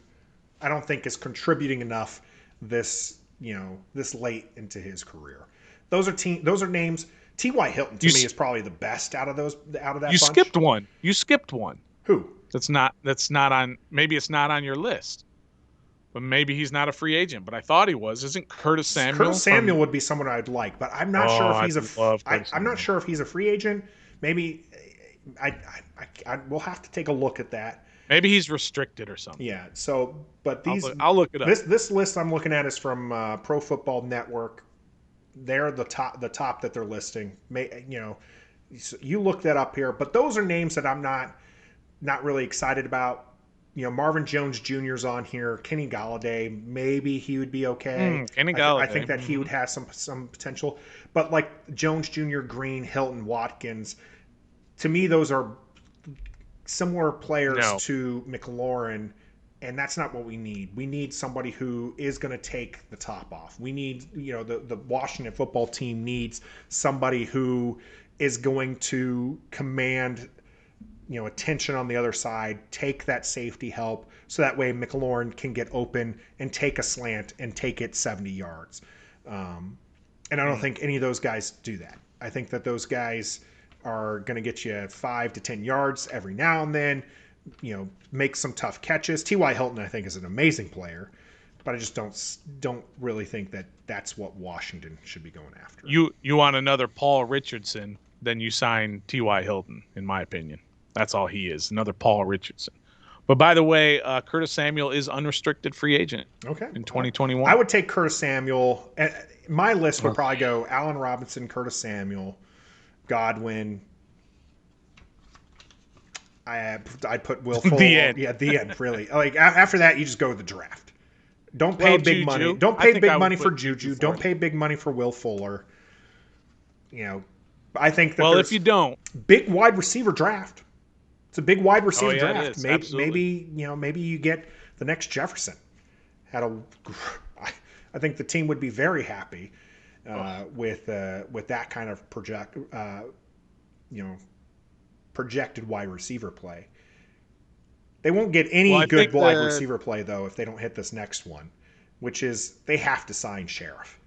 I don't think is contributing enough this late into his career. Those are names. T.Y. Hilton to You me s- is probably the best out of you that bunch. skipped one. You skipped one. Who? That's not on, maybe it's not on your list. But maybe he's not a free agent, but I thought he was. Isn't Curtis Curtis Samuel Samuel from would be someone I'd like, but I'm not sure Oh, if I he's a. love Curtis I'm not Samuel. sure if he's a free agent. Maybe I will have to take a look at that. Maybe he's restricted or something. Yeah. So, but I'll look it up. this list I'm looking at is from Pro Football Network. They're the top that they're listing. You look that up here, but those are names that I'm not really excited about. Marvin Jones Jr.'s on here. Kenny Galladay, maybe he would be okay. Kenny I think Galladay. that he would have some potential. But like Jones Jr., Green, Hilton, Watkins, to me, those are similar players No. to McLaurin, and that's not what we need. We need somebody who is going to take the top off. We need, the Washington football team needs somebody who is going to command, attention on the other side, take that safety help, so that way McLaurin can get open and take a slant and take it 70 yards. And I don't think any of those guys do that. I think that those guys are going to get you 5 to 10 yards every now and then, make some tough catches. T.Y. Hilton, I think, is an amazing player, but I just don't really think that that's what Washington should be going after. You want another Paul Richardson, then you sign T.Y. Hilton, in my opinion. That's all he is, another Paul Richardson. But by the way, Curtis Samuel is unrestricted free agent Okay. in I 2021. would take Curtis Samuel. My list would probably go Allen Robinson, Curtis Samuel, Godwin. I'd put Will Fuller. The end. Yeah, the end. Really, like after that, you just go with the draft. Don't pay Well, big Juju. money. Don't I pay think big I would money for put Juju. Juju Don't fourth. pay big money for Will Fuller. I think that Well, if there's you don't, big wide receiver draft. It's a big wide receiver yeah, it draft. is. Maybe Absolutely. maybe you get the next Jefferson. I think the team would be very happy with that kind of projected wide receiver play. They won't get Well, any I good think wide the receiver play though if they don't hit this next one, which is they have to sign Sheriff.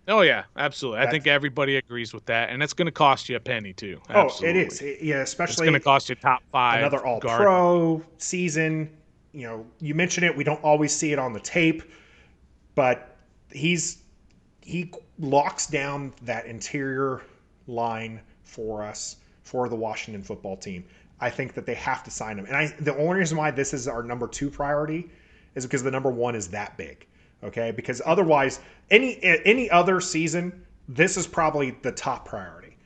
Oh yeah, absolutely. I That's think everybody agrees with that, and it's going to cost you a penny too. it is. Absolutely, Yeah, it's going to especially cost you top five another All guard. Pro season. You mentioned it. We don't always see it on the tape, but he locks down that interior line for us for the Washington football team. I think that they have to sign him, and the only reason why this is our number 2 priority is because the number 1 is that big. Okay, because otherwise, any other season, this is probably the top priority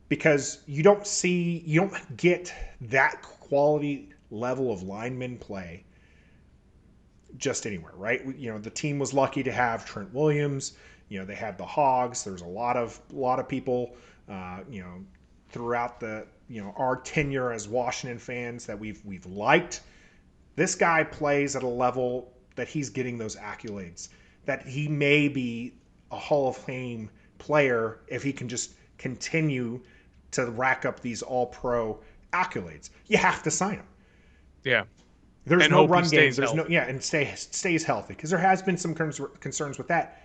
because you don't get that quality level of lineman play just anywhere, right? The team was lucky to have Trent Williams. They had the Hogs. There's a lot of people, throughout our tenure as Washington fans that we've liked. This guy plays at a level that he's getting those accolades, that he may be a Hall of Fame player if he can just continue to rack up these All-Pro accolades. You have to sign him. Yeah, There's and no hope he run game. stays There's healthy. and stays healthy because there has been some concerns with that.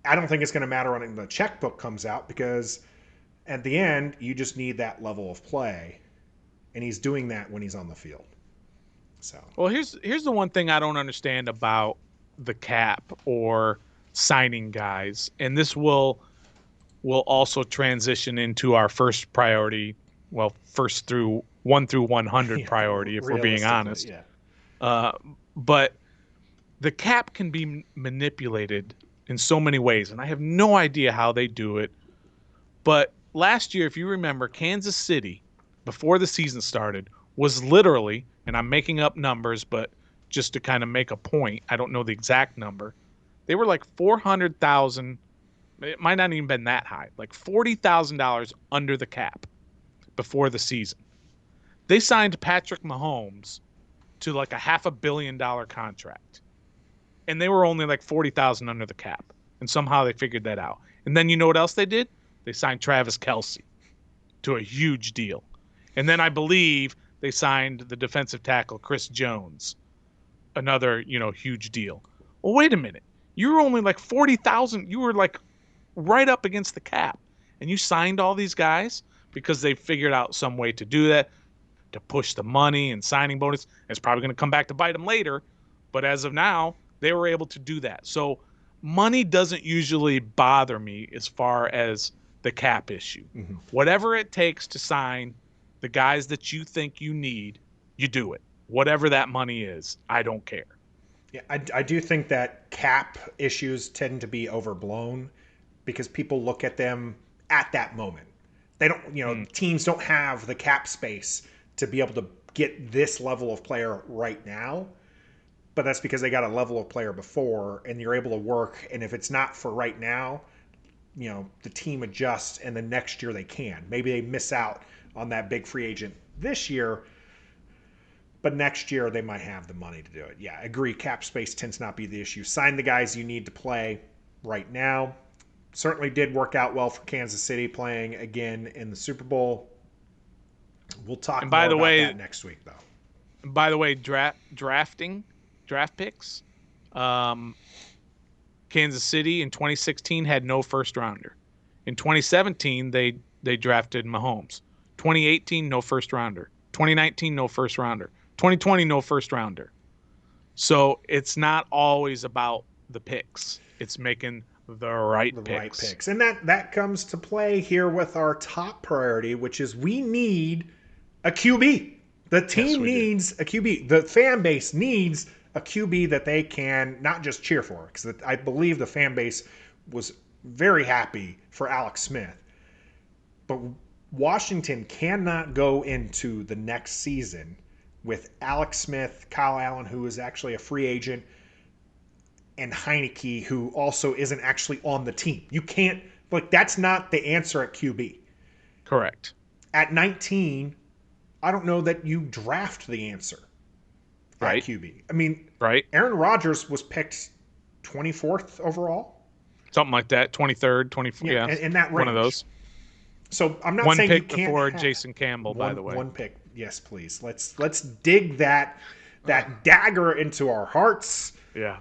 I don't think it's going to matter when the checkbook comes out because at the end you just need that level of play, and he's doing that when he's on the field. So Well, here's the one thing I don't understand about the cap or signing guys, and this will also transition into our first priority. Well, first through 1 through 100 yeah, priority, if we're being realistically, honest. yeah. Uh, but the cap can be manipulated in so many ways, and I have no idea how they do it. But last year, if you remember, Kansas City, before the season started, was literally, and I'm making up numbers, but just to kind of make a point. I don't know the exact number. They were like 400,000. It might not even been that high, like $40,000 under the cap before the season. They signed Patrick Mahomes to like a $500 million contract, and they were only like 40,000 under the cap, and somehow they figured that out. And then you know what else they did? They signed Travis Kelce to a huge deal, and then I believe they signed the defensive tackle Chris Jones, another huge deal. Well, wait a minute, you were only like 40,000. You were like right up against the cap, and you signed all these guys because they figured out some way to do that, to push the money and signing bonus. It's probably going to come back to bite them later, but as of now, they were able to do that. So money doesn't usually bother me as far as the cap issue. Mm-hmm. Whatever it takes to sign the guys that you think you need, you do it. Whatever that money is, I don't care. Yeah, I do think that cap issues tend to be overblown because people look at them at that moment. They don't, teams don't have the cap space to be able to get this level of player right now. But that's because they got a level of player before, and you're able to work. And if it's not for right now, the team adjusts, and the next year they can. Maybe they miss out on that big free agent this year, but next year they might have the money to do it. Yeah, I agree. Cap space tends not be the issue. Sign the guys you need to play right now. Certainly did work out well for Kansas City playing again in the Super Bowl. We'll talk more about that next week, though. By the way, draft picks. Kansas City in 2016 had no first rounder. In 2017, they drafted Mahomes. 2018, no first rounder. 2019, no first rounder. 2020, no first rounder. So it's not always about the picks. It's making the right picks. And that comes to play here with our top priority, which is we need a QB. The team needs a QB. The fan base needs a QB that they can not just cheer for, because I believe the fan base was very happy for Alex Smith. But Washington cannot go into the next season with Alex Smith, Kyle Allen, who is actually a free agent, and Heineke, who also isn't actually on the team. You can't, that's not the answer at QB. Correct. At 19, I don't know that you draft the answer at QB. I mean, Aaron Rodgers was picked 24th overall. Something like that, 23rd, 24th. Yeah, in that range. One of those. So I'm not saying you can't before Jason Campbell, by the way. One pick. Yes, please. Let's dig that dagger into our hearts. Yeah.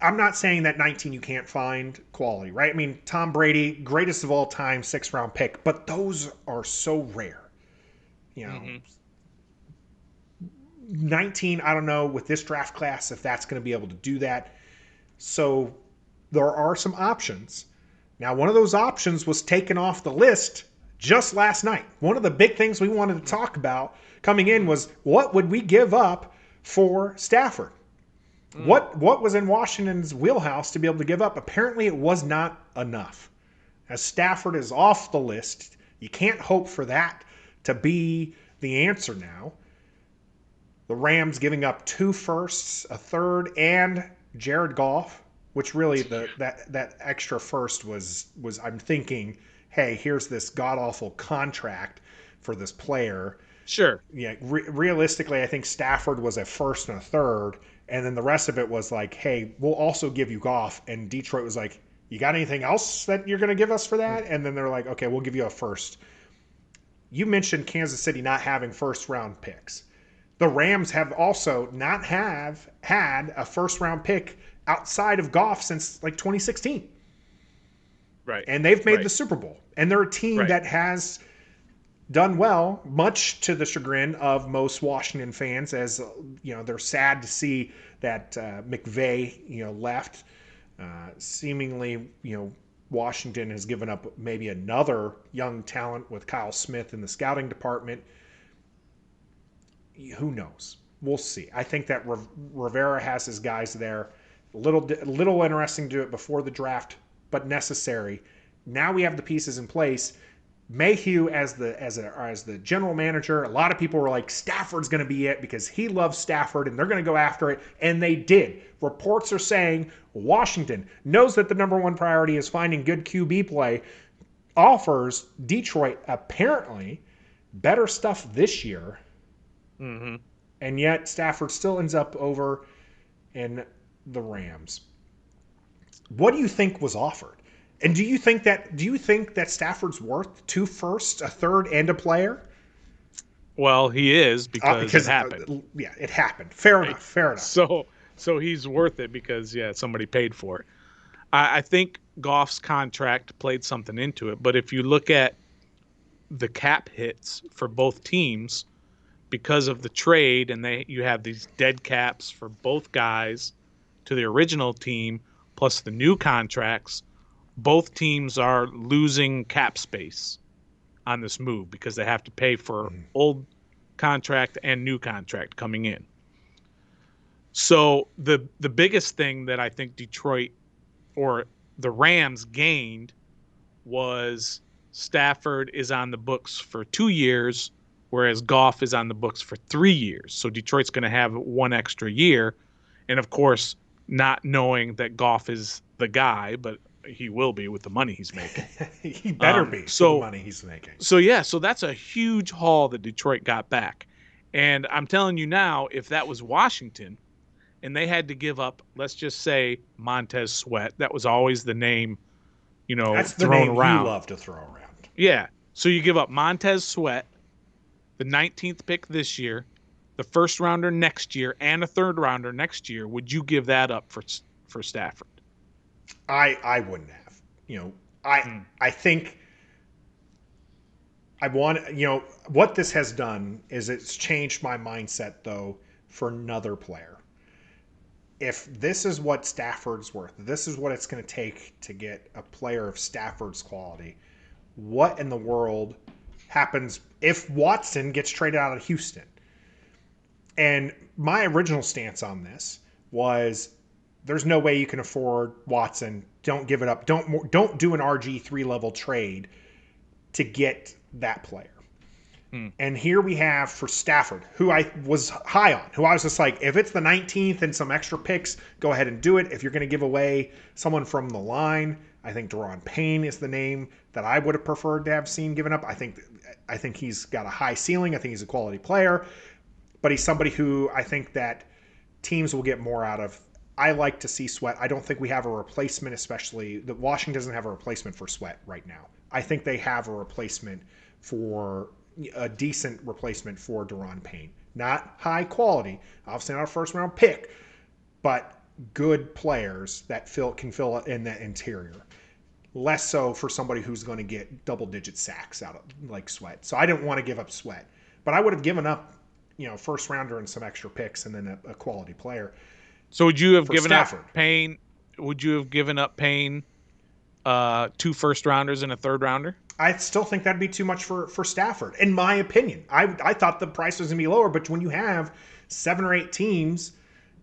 I'm not saying that 19 you can't find quality, right? I mean, Tom Brady, greatest of all time, 6th-round pick, but those are so rare. 19, I don't know with this draft class if that's going to be able to do that. So there are some options. Now, one of those options was taken off the list just last night. One of the big things we wanted to talk about coming in was what would we give up for Stafford? What was in Washington's wheelhouse to be able to give up? Apparently it was not enough. As Stafford is off the list, you can't hope for that to be the answer now. The Rams giving up 2 firsts, a third, and Jared Goff, which really that extra first was I'm thinking, hey, here's this god-awful contract for this player. Sure. Yeah, realistically, I think Stafford was a first and a third, and then the rest of it was like, hey, we'll also give you Goff. And Detroit was like, you got anything else that you're going to give us for that? And then they're like, okay, we'll give you a first. You mentioned Kansas City not having first-round picks. The Rams have also not had a first-round pick outside of Goff since like 2016. Right. And they've made the Super Bowl. And they're a team that has done well, much to the chagrin of most Washington fans, as they're sad to see that McVay left. Seemingly, Washington has given up maybe another young talent with Kyle Smith in the scouting department. Who knows? We'll see. I think that Rivera has his guys there. A little interesting to do it before the draft, but necessary. Now we have the pieces in place. Mayhew as the general manager, a lot of people were like, Stafford's going to be it because he loves Stafford and they're going to go after it, and they did. Reports are saying Washington knows that the number one priority is finding good QB play, offers Detroit apparently better stuff this year, and yet Stafford still ends up over in the Rams. What do you think was offered? And do you think that Stafford's worth 2 firsts, a third, and a player? Well, he is because it Because happened. yeah, it happened. Fair Right? enough. Fair enough. So he's worth it because somebody paid for it. I think Goff's contract played something into it, but if you look at the cap hits for both teams because of the trade, and you have these dead caps for both guys to the original team plus the new contracts, both teams are losing cap space on this move because they have to pay for old contract and new contract coming in. So the biggest thing that I think Detroit or the Rams gained was Stafford is on the books for 2 years, whereas Goff is on the books for 3 years. So Detroit's going to have 1 extra year. And of course, not knowing that Goff is the guy, but he will be with the money he's making. He better be for the money he's making. So that's a huge haul that Detroit got back. And I'm telling you now, if that was Washington and they had to give up, let's just say Montez Sweat, that was always the name, That's the thrown name around. you love to throw around. Yeah. So you give up Montez Sweat, the 19th pick this year, the first rounder next year, and a third rounder next year. Would you give that up for Stafford? I wouldn't have. I think I want, what this has done is it's changed my mindset though for another player. If this is what Stafford's worth, this is what it's going to take to get a player of Stafford's quality, what in the world happens if Watson gets traded out of Houston? And my original stance on this was there's no way you can afford Watson. Don't give it up. Don't do an RG3 level trade to get that player. And here we have for Stafford, who I was high on, who I was just like, if it's the 19th and some extra picks, go ahead and do it. If you're going to give away someone from the line, I think Daron Payne is the name that I would have preferred to have seen given up. I think he's got a high ceiling. I think he's a quality player, but he's somebody who I think that teams will get more out of. I like to see Sweat. I don't think we have a replacement, especially that Washington doesn't have a replacement for Sweat right now. I think they have a replacement for a decent replacement for Daron Payne. Not high quality, obviously not a first round pick, but good players that can fill in that interior. Less so for somebody who's going to get double-digit sacks out of like Sweat. So I didn't want to give up Sweat, but I would have given up, first rounder and some extra picks and then a quality player. So would you have given Stafford. up Payne? Would you have given up Payne 2 first rounders and a third rounder? I still think that'd be too much for Stafford, in my opinion. I thought the price was going to be lower, but when you have 7 or 8 teams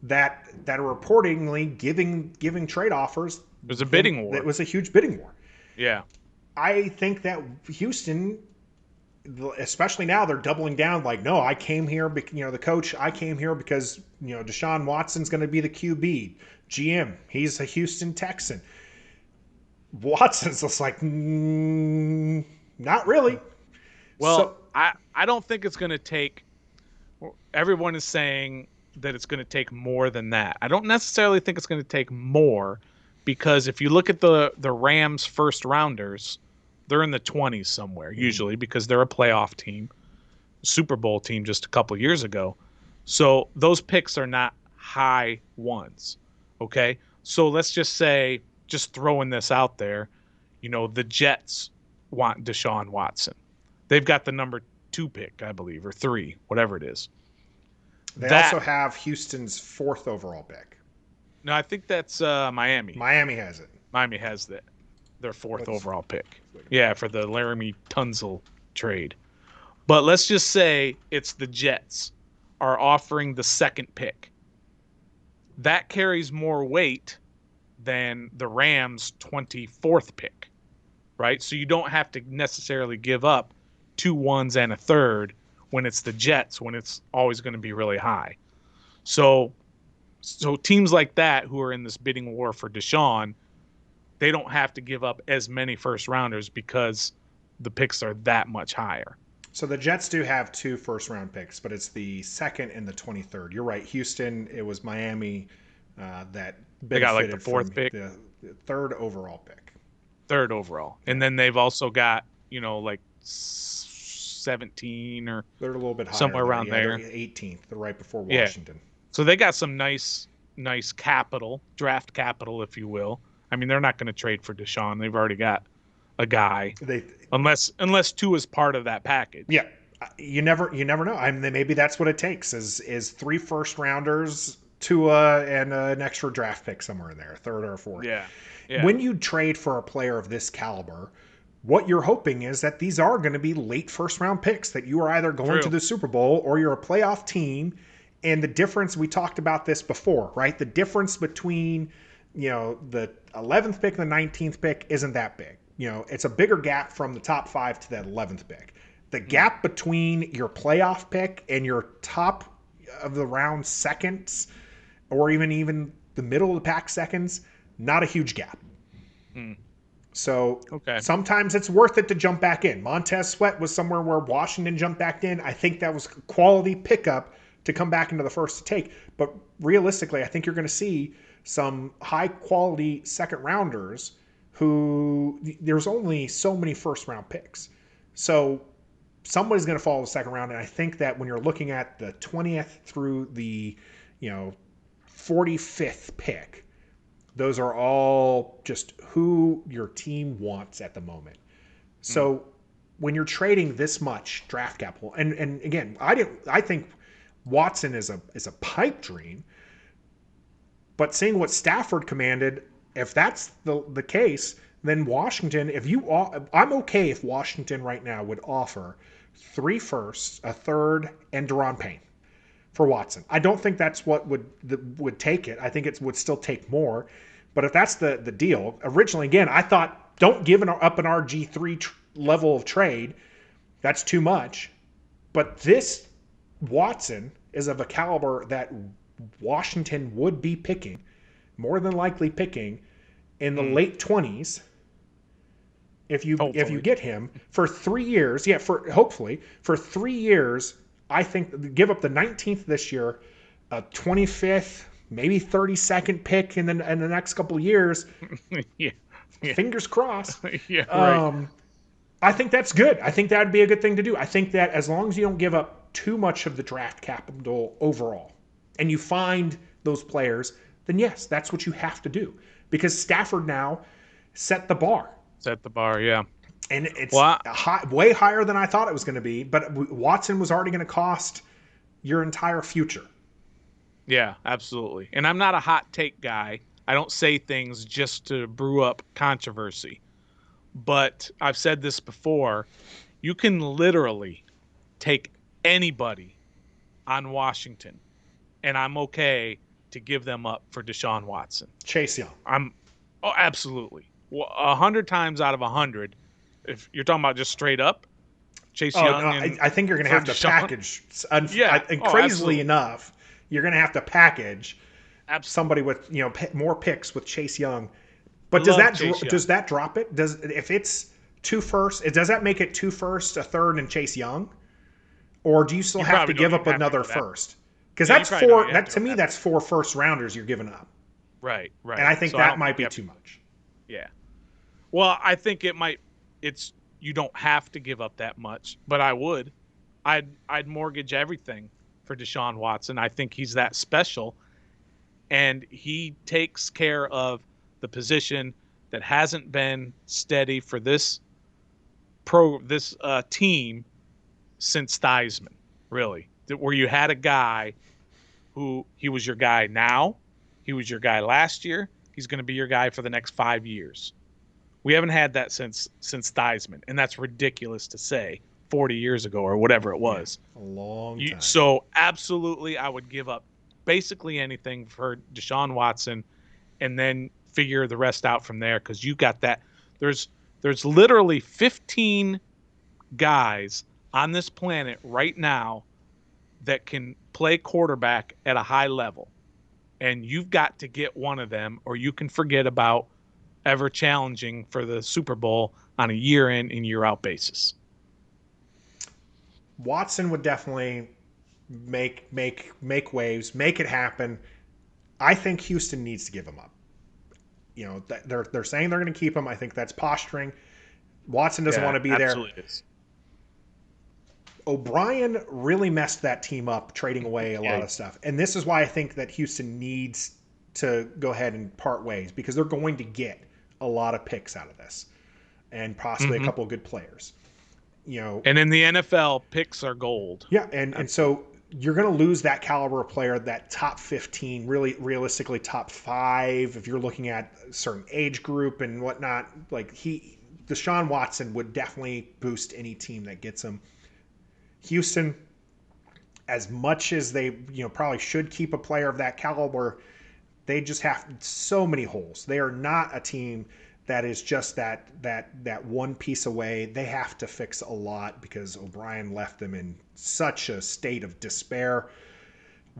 that are reportedly giving trade offers, it was a bidding war. It was a huge bidding war. Yeah. I think that Houston, especially now, they're doubling down. Like, no, I came here, the coach, I came here because, Deshaun Watson's going to be the QB. GM, he's a Houston Texan. Watson's just like, not really. Well, I don't think it's going to take. Everyone is saying that it's going to take more than that. I don't necessarily think it's going to take more because if you look at the Rams first rounders, they're in the 20s somewhere usually because they're a playoff team, Super Bowl team just a couple years ago. So those picks are not high ones. Okay, so let's just say. Just throwing this out there, the Jets want Deshaun Watson. They've got the number 2 pick, I believe, or 3, whatever it is. They also have Houston's 4th overall pick. No, I think that's Miami. Miami has it. Miami has their 4th overall pick. Yeah, for the Laramie Tunsil trade. But let's just say it's the Jets are offering the 2nd pick. That carries more weight than the Rams' 24th pick. right? So you don't have to necessarily give up 2 ones and a third when it's the Jets, when it's always going to be really high. So teams like that who are in this bidding war for Deshaun, they don't have to give up as many first rounders because the picks are that much higher. So the Jets do have 2 first-round picks, but it's the second and the 23rd. You're right. Houston, it was Miami that They got like the benefited from fourth pick, the third overall pick. third overall. And then they've also got, like 17 or They're a little bit higher. somewhere around there. They're 18th. They're right before Yeah. Washington. So they got some nice capital, draft capital, if you will. I mean, they're not going to trade for Deshaun. They've already got a guy, unless Tua is part of that package. Yeah, you never know. I mean, maybe that's what it takes is 3 first rounders, Tua, and an extra draft pick somewhere in there, a third or a fourth. Yeah. When you trade for a player of this caliber, what you're hoping is that these are going to be late first round picks, that you are either going to the Super Bowl or you're a playoff team. And the difference, we talked about this before, right? The difference between, the 11th pick and the 19th pick isn't that big. It's a bigger gap from the top 5 to that 11th pick. The gap between your playoff pick and your top of the round seconds, or even the middle of the pack seconds, not a huge gap. So sometimes it's worth it to jump back in. Montez Sweat was somewhere where Washington jumped back in. I think that was quality pickup to come back into the first to take. But realistically, I think you're going to see some high quality second rounders who there's only so many first round picks. So somebody's going to fall the second round. And I think that when you're looking at the 20th through the 45th pick, those are all just who your team wants at the moment. So when you're trading this much draft capital, and again, I think Watson is a pipe dream, but seeing what Stafford commanded, if that's the case, then Washington, I'm okay if Washington right now would offer 3 firsts, a third, and Deron Payne for Watson. I don't think that's what would take it. I think it would still take more. But if that's the deal, originally, again, I thought don't give up an RG3 level of trade. That's too much. But this Watson is of a caliber that Washington would be picking, more than likely picking, in the late 20s. If you get him for 3 years, hopefully for 3 years, I think give up the 19th this year, a 25th, maybe 32nd pick in the next couple of years. yeah. Fingers crossed. Right. I think that's good. I think that would be a good thing to do. I think that as long as you don't give up too much of the draft capital overall and you find those players, then yes, that's what you have to do. Because Stafford now set the bar. Yeah. And it's way higher than I thought it was going to be. But Watson was already going to cost your entire future. Yeah, absolutely. And I'm not a hot take guy. I don't say things just to brew up controversy. But I've said this before. You can literally take anybody on Washington, and I'm okay to give them up for Deshaun Watson. Chase Young. Absolutely. 100 times out of 100, if you're talking about just straight up, Chase Young. No, I think you're going to have to Deshaun. package. And crazily enough, you're going to have to package somebody with more picks with Chase Young. But does that drop it? If it's 2 firsts, does that make it 2 firsts, a third, and Chase Young, or do you still have to give up another first? Because that's 4. That to me, that's 4 first rounders you're giving up. Right. And I think that might be too much. Yeah. Well, I think it might. You don't have to give up that much, but I would. I'd mortgage everything for Deshaun Watson. I think he's that special, and he takes care of the position that hasn't been steady for this team since Theismann, really. Where you had a guy who he was your guy now, he was your guy last year, he's going to be your guy for the next 5 years. We haven't had that since Theismann, and that's ridiculous to say 40 years ago or whatever it was. A long time. So absolutely, I would give up basically anything for Deshaun Watson, and then figure the rest out from there, because you got that. There's There's literally 15 guys on this planet right now that can play quarterback at a high level. And you've got to get one of them, or you can forget about ever challenging for the Super Bowl on a year in and year out basis. Watson would definitely make waves, make it happen. I think Houston needs to give him up. You know, they're saying they're going to keep him. I think that's posturing. Watson doesn't want to be there. Is. O'Brien really messed that team up, trading away a lot of stuff. And this is why I think that Houston needs to go ahead and part ways, because they're going to get a lot of picks out of this and possibly a couple of good players. You know, and in the NFL, picks are gold. Yeah, and so you're going to lose that caliber of player, that top 15, really realistically top 5 if you're looking at a certain age group and whatnot. Like Deshaun Watson would definitely boost any team that gets him. Houston, as much as they probably should keep a player of that caliber, they just have so many holes. They are not a team that is just that one piece away. They have to fix a lot because O'Brien left them in such a state of despair.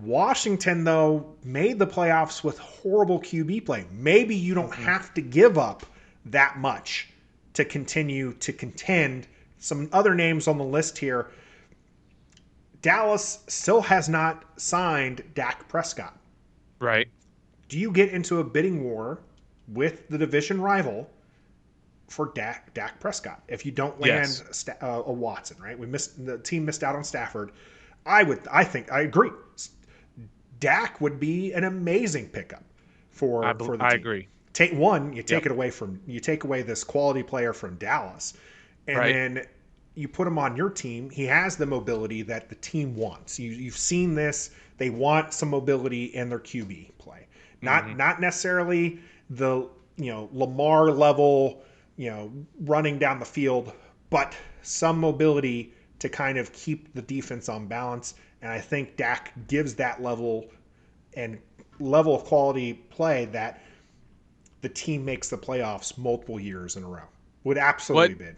Washington, though, made the playoffs with horrible QB play. Maybe you don't have to give up that much to continue to contend. Some other names on the list here. Dallas still has not signed Dak Prescott. Right. Do you get into a bidding war with the division rival for Dak Prescott if you don't land a Watson? Right. The team missed out on Stafford. I agree. Dak would be an amazing pickup for the team. I agree. Take away this quality player from Dallas, and then you put him on your team. He has the mobility that the team wants. You've seen this. They want some mobility in their QB play. Not necessarily the Lamar level, running down the field, but some mobility to kind of keep the defense on balance. And I think Dak gives that level of quality play that the team makes the playoffs multiple years in a row. Would absolutely bid.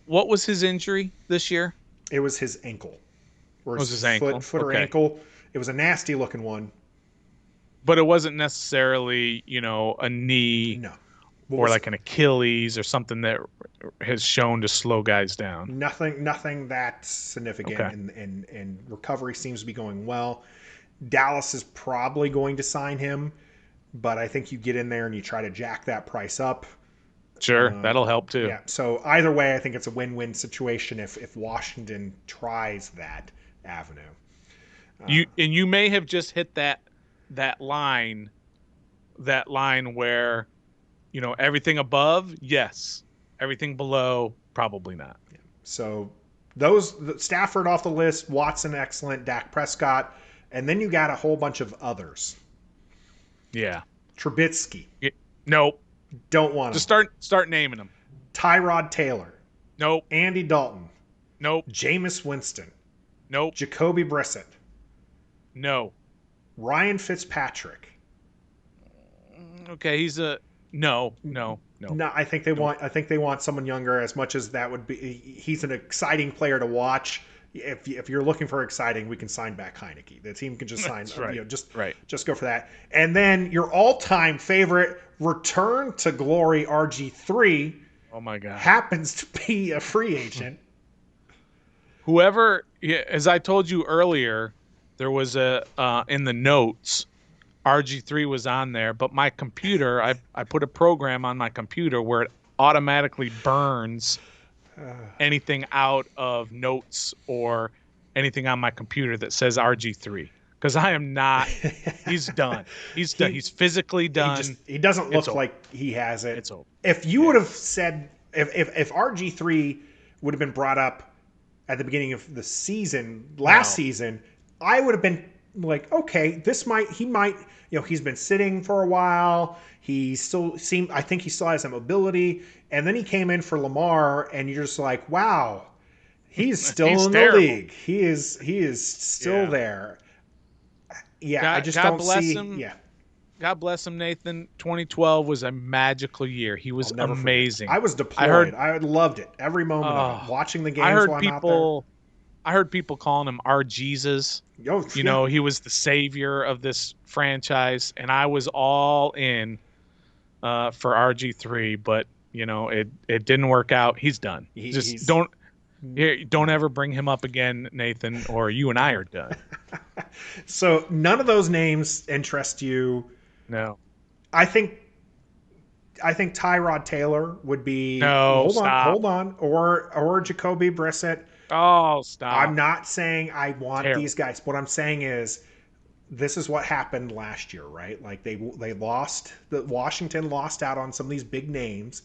What was his injury this year? It was his ankle. Or his ankle? Foot or ankle. It was a nasty looking one. But it wasn't necessarily, a knee or like an Achilles or something that has shown to slow guys down. Nothing that significant, and recovery seems to be going well. Dallas is probably going to sign him, but I think you get in there and you try to jack that price up. Sure, that'll help too. Yeah. So either way, I think it's a win-win situation if Washington tries that avenue. You may have just hit that line where, everything above, yes, everything below, probably not. Yeah. So Stafford off the list, Watson excellent, Dak Prescott, and then you got a whole bunch of others. Yeah. Trubisky. Nope. Don't want to. Just start naming them. Tyrod Taylor. Nope. Andy Dalton. Nope. Jameis Winston. Nope. Jacoby Brissett. No. Ryan Fitzpatrick. Okay, he's a no. No, I think they want someone younger. As much as that would be, he's an exciting player to watch. If you're looking for exciting, we can sign back Heineke. The team can just sign, just go for that. And then your all-time favorite return to glory RG3. Oh my God! Happens to be a free agent. Whoever, as I told you earlier, there was in the notes, RG3 was on there, but my computer, I put a program on my computer where it automatically burns anything out of notes or anything on my computer that says RG3, because I am not. He's done. He's done. He's physically done. He doesn't look like he has it. It's over. If you would have said if RG3 would have been brought up at the beginning of the season last season, I would have been like, okay, he might. He's been sitting for a while. I think he still has some mobility. And then he came in for Lamar, and you're just like, wow, he's still in the league. He is still there. Yeah, I just God don't bless see. Him. Yeah, God bless him, Nathan. 2012 was a magical year. He I'll was never forget. I amazing. was I deployed. heard, I loved it. Every moment of it. oh, Watching the I games heard while I'm out there. people, I heard people calling him our Jesus. Oh, You yeah. know, he was the savior of this franchise, and I was all in for RG3. But it didn't work out. He's done. Just He's don't no. ever bring him up again, Nathan, or you and I are done. So none of those names interest you. No, I think Tyrod Taylor would be. no, stop. Hold on, or Jacoby Brissett. Oh, I'm stop. not saying I want these Terrible. guys. What I'm saying is this is what happened last year, right? Like they lost. The Washington lost out on some of these big names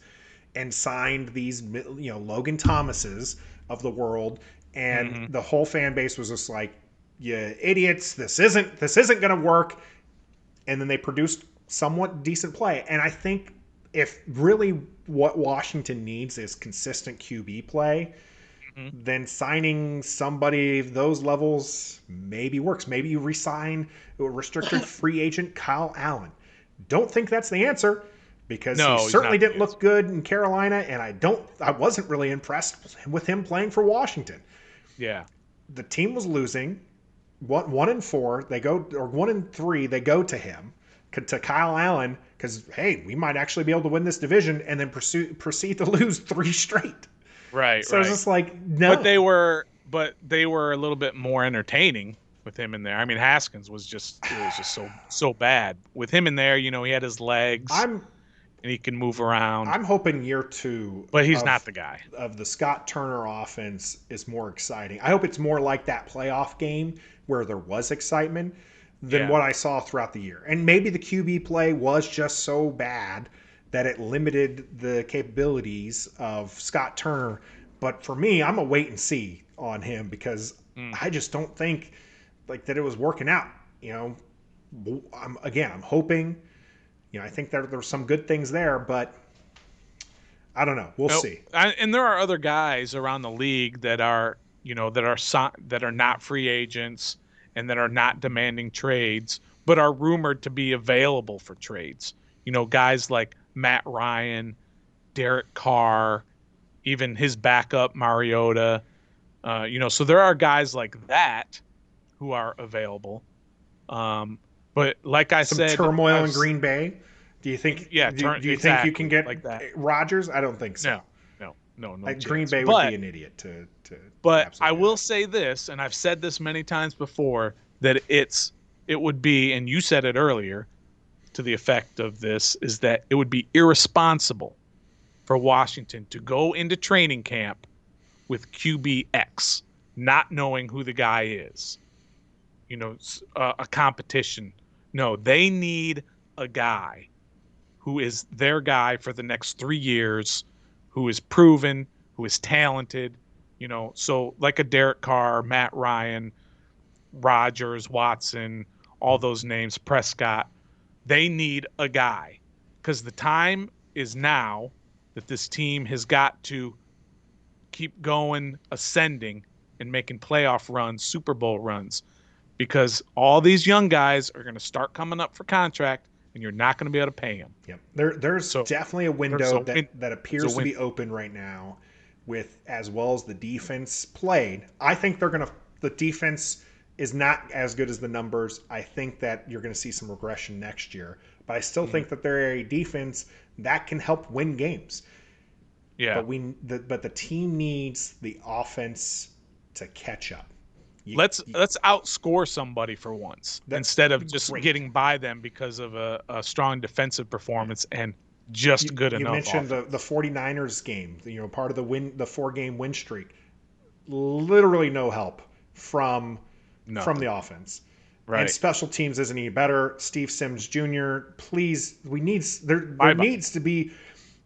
and signed these Logan Thomases of the world, and Hmm. the whole fan base was just like, "You idiots! This isn't going to work." And then they produced somewhat decent play, and I think if really what Washington needs is consistent QB play, Hmm. then signing somebody those levels maybe works. Maybe you resign a restricted free agent Kyle Allen. Don't think that's the answer because he No, he's certainly not the didn't answer. look good in Carolina, and I wasn't really impressed with him playing for Washington. Yeah. The team was losing. 1-4, they go, or 1-3, they go to him, to Kyle Allen, because hey, we might actually be able to win this division, and then proceed to lose three straight. Right, So it's right. just like, But no. they were a little bit more entertaining with him in there. I mean, Haskins was just it was just so bad. With him in there, he had his legs I'm and he can move around, I'm hoping year two but he's not of the guy. the Scott Turner offense is more exciting. I hope it's more like that playoff game where there was excitement than Yeah. what I saw throughout the year. And maybe the QB play was just so bad that it limited the capabilities of Scott Turner. But for me, I'm a wait and see on him because Mm. I just don't think like that it was working out. I'm hoping. I think there's some good things there, but I don't know. We'll Oh, see. and there are other guys around the league that are, that are not free agents and that are not demanding trades, but are rumored to be available for trades. Guys like Matt Ryan, Derek Carr, even his backup Mariota. So there are guys like that who are available. But like I Some said, turmoil in Green Bay. Do you think yeah, do you think you can exactly get like that. Rodgers? I don't think so. No, no, no, no Like Green chance. Bay would be But an idiot to I absolutely do will that. say this, and I've said this many times before, that it would be, and you said it earlier, to the effect of this, is that it would be irresponsible for Washington to go into training camp with QBX, not knowing who the guy is. A competition. No, they need a guy who is their guy for the next 3 years, who is proven, who is talented. So like a Derek Carr, Matt Ryan, Rogers, Watson, all those names, Prescott, they need a guy because the time is now that this team has got to keep going, ascending, and making playoff runs, Super Bowl runs, because all these young guys are going to start coming up for contract, and you're not going to be able to pay them. Yep. There's So definitely a there's window a that win. There's a appears to be window. open right now with as well as the defense played. I think the defense is not as good as the numbers. I think that you're going to see some regression next year, but I still Mhm. think that they're a defense that can help win games. Yeah. But the team needs the offense to catch up. You, Let's outscore somebody for once that instead would of be just great. getting by them because of a strong defensive Yeah. performance and just good You enough mentioned the offense. 49ers game, part of the 4-game win streak. Literally no help from Nothing. the offense. And Right. special teams isn't any better. Steve Sims Jr., please, there Bye bye. needs to be.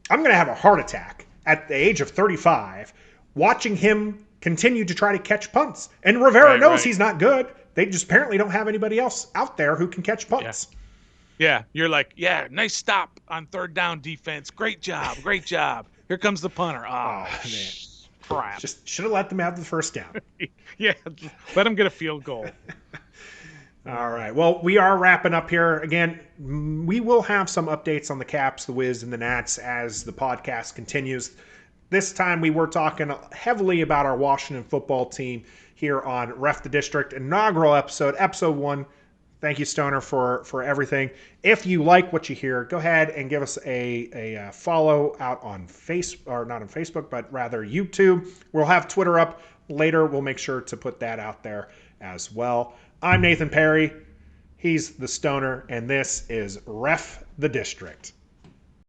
I'm going to have a heart attack at the age of 35 watching him continue to try to catch punts. And Rivera Right. knows Right. he's not good. They just apparently don't have anybody else out there who can catch Yeah. punts. Yeah. You're like, yeah, nice stop on third down defense. Great job. Great job. Here comes the punter. Oh Oh, man, crap. just should have let them have the first down. Yeah. Let him get a field goal. All right. Well, we are wrapping up here. Again, we will have some updates on the Caps, the Wiz, and the Nats as the podcast continues. This time we were talking heavily about our Washington football team here on Ref the District, inaugural episode 1. Thank you, Stoner, for everything. If you like what you hear, go ahead and give us a follow out on or not on Facebook, but rather YouTube. We'll have Twitter up later. We'll make sure to put that out there as well. I'm Nathan Perry. He's the Stoner, and this is Ref the District.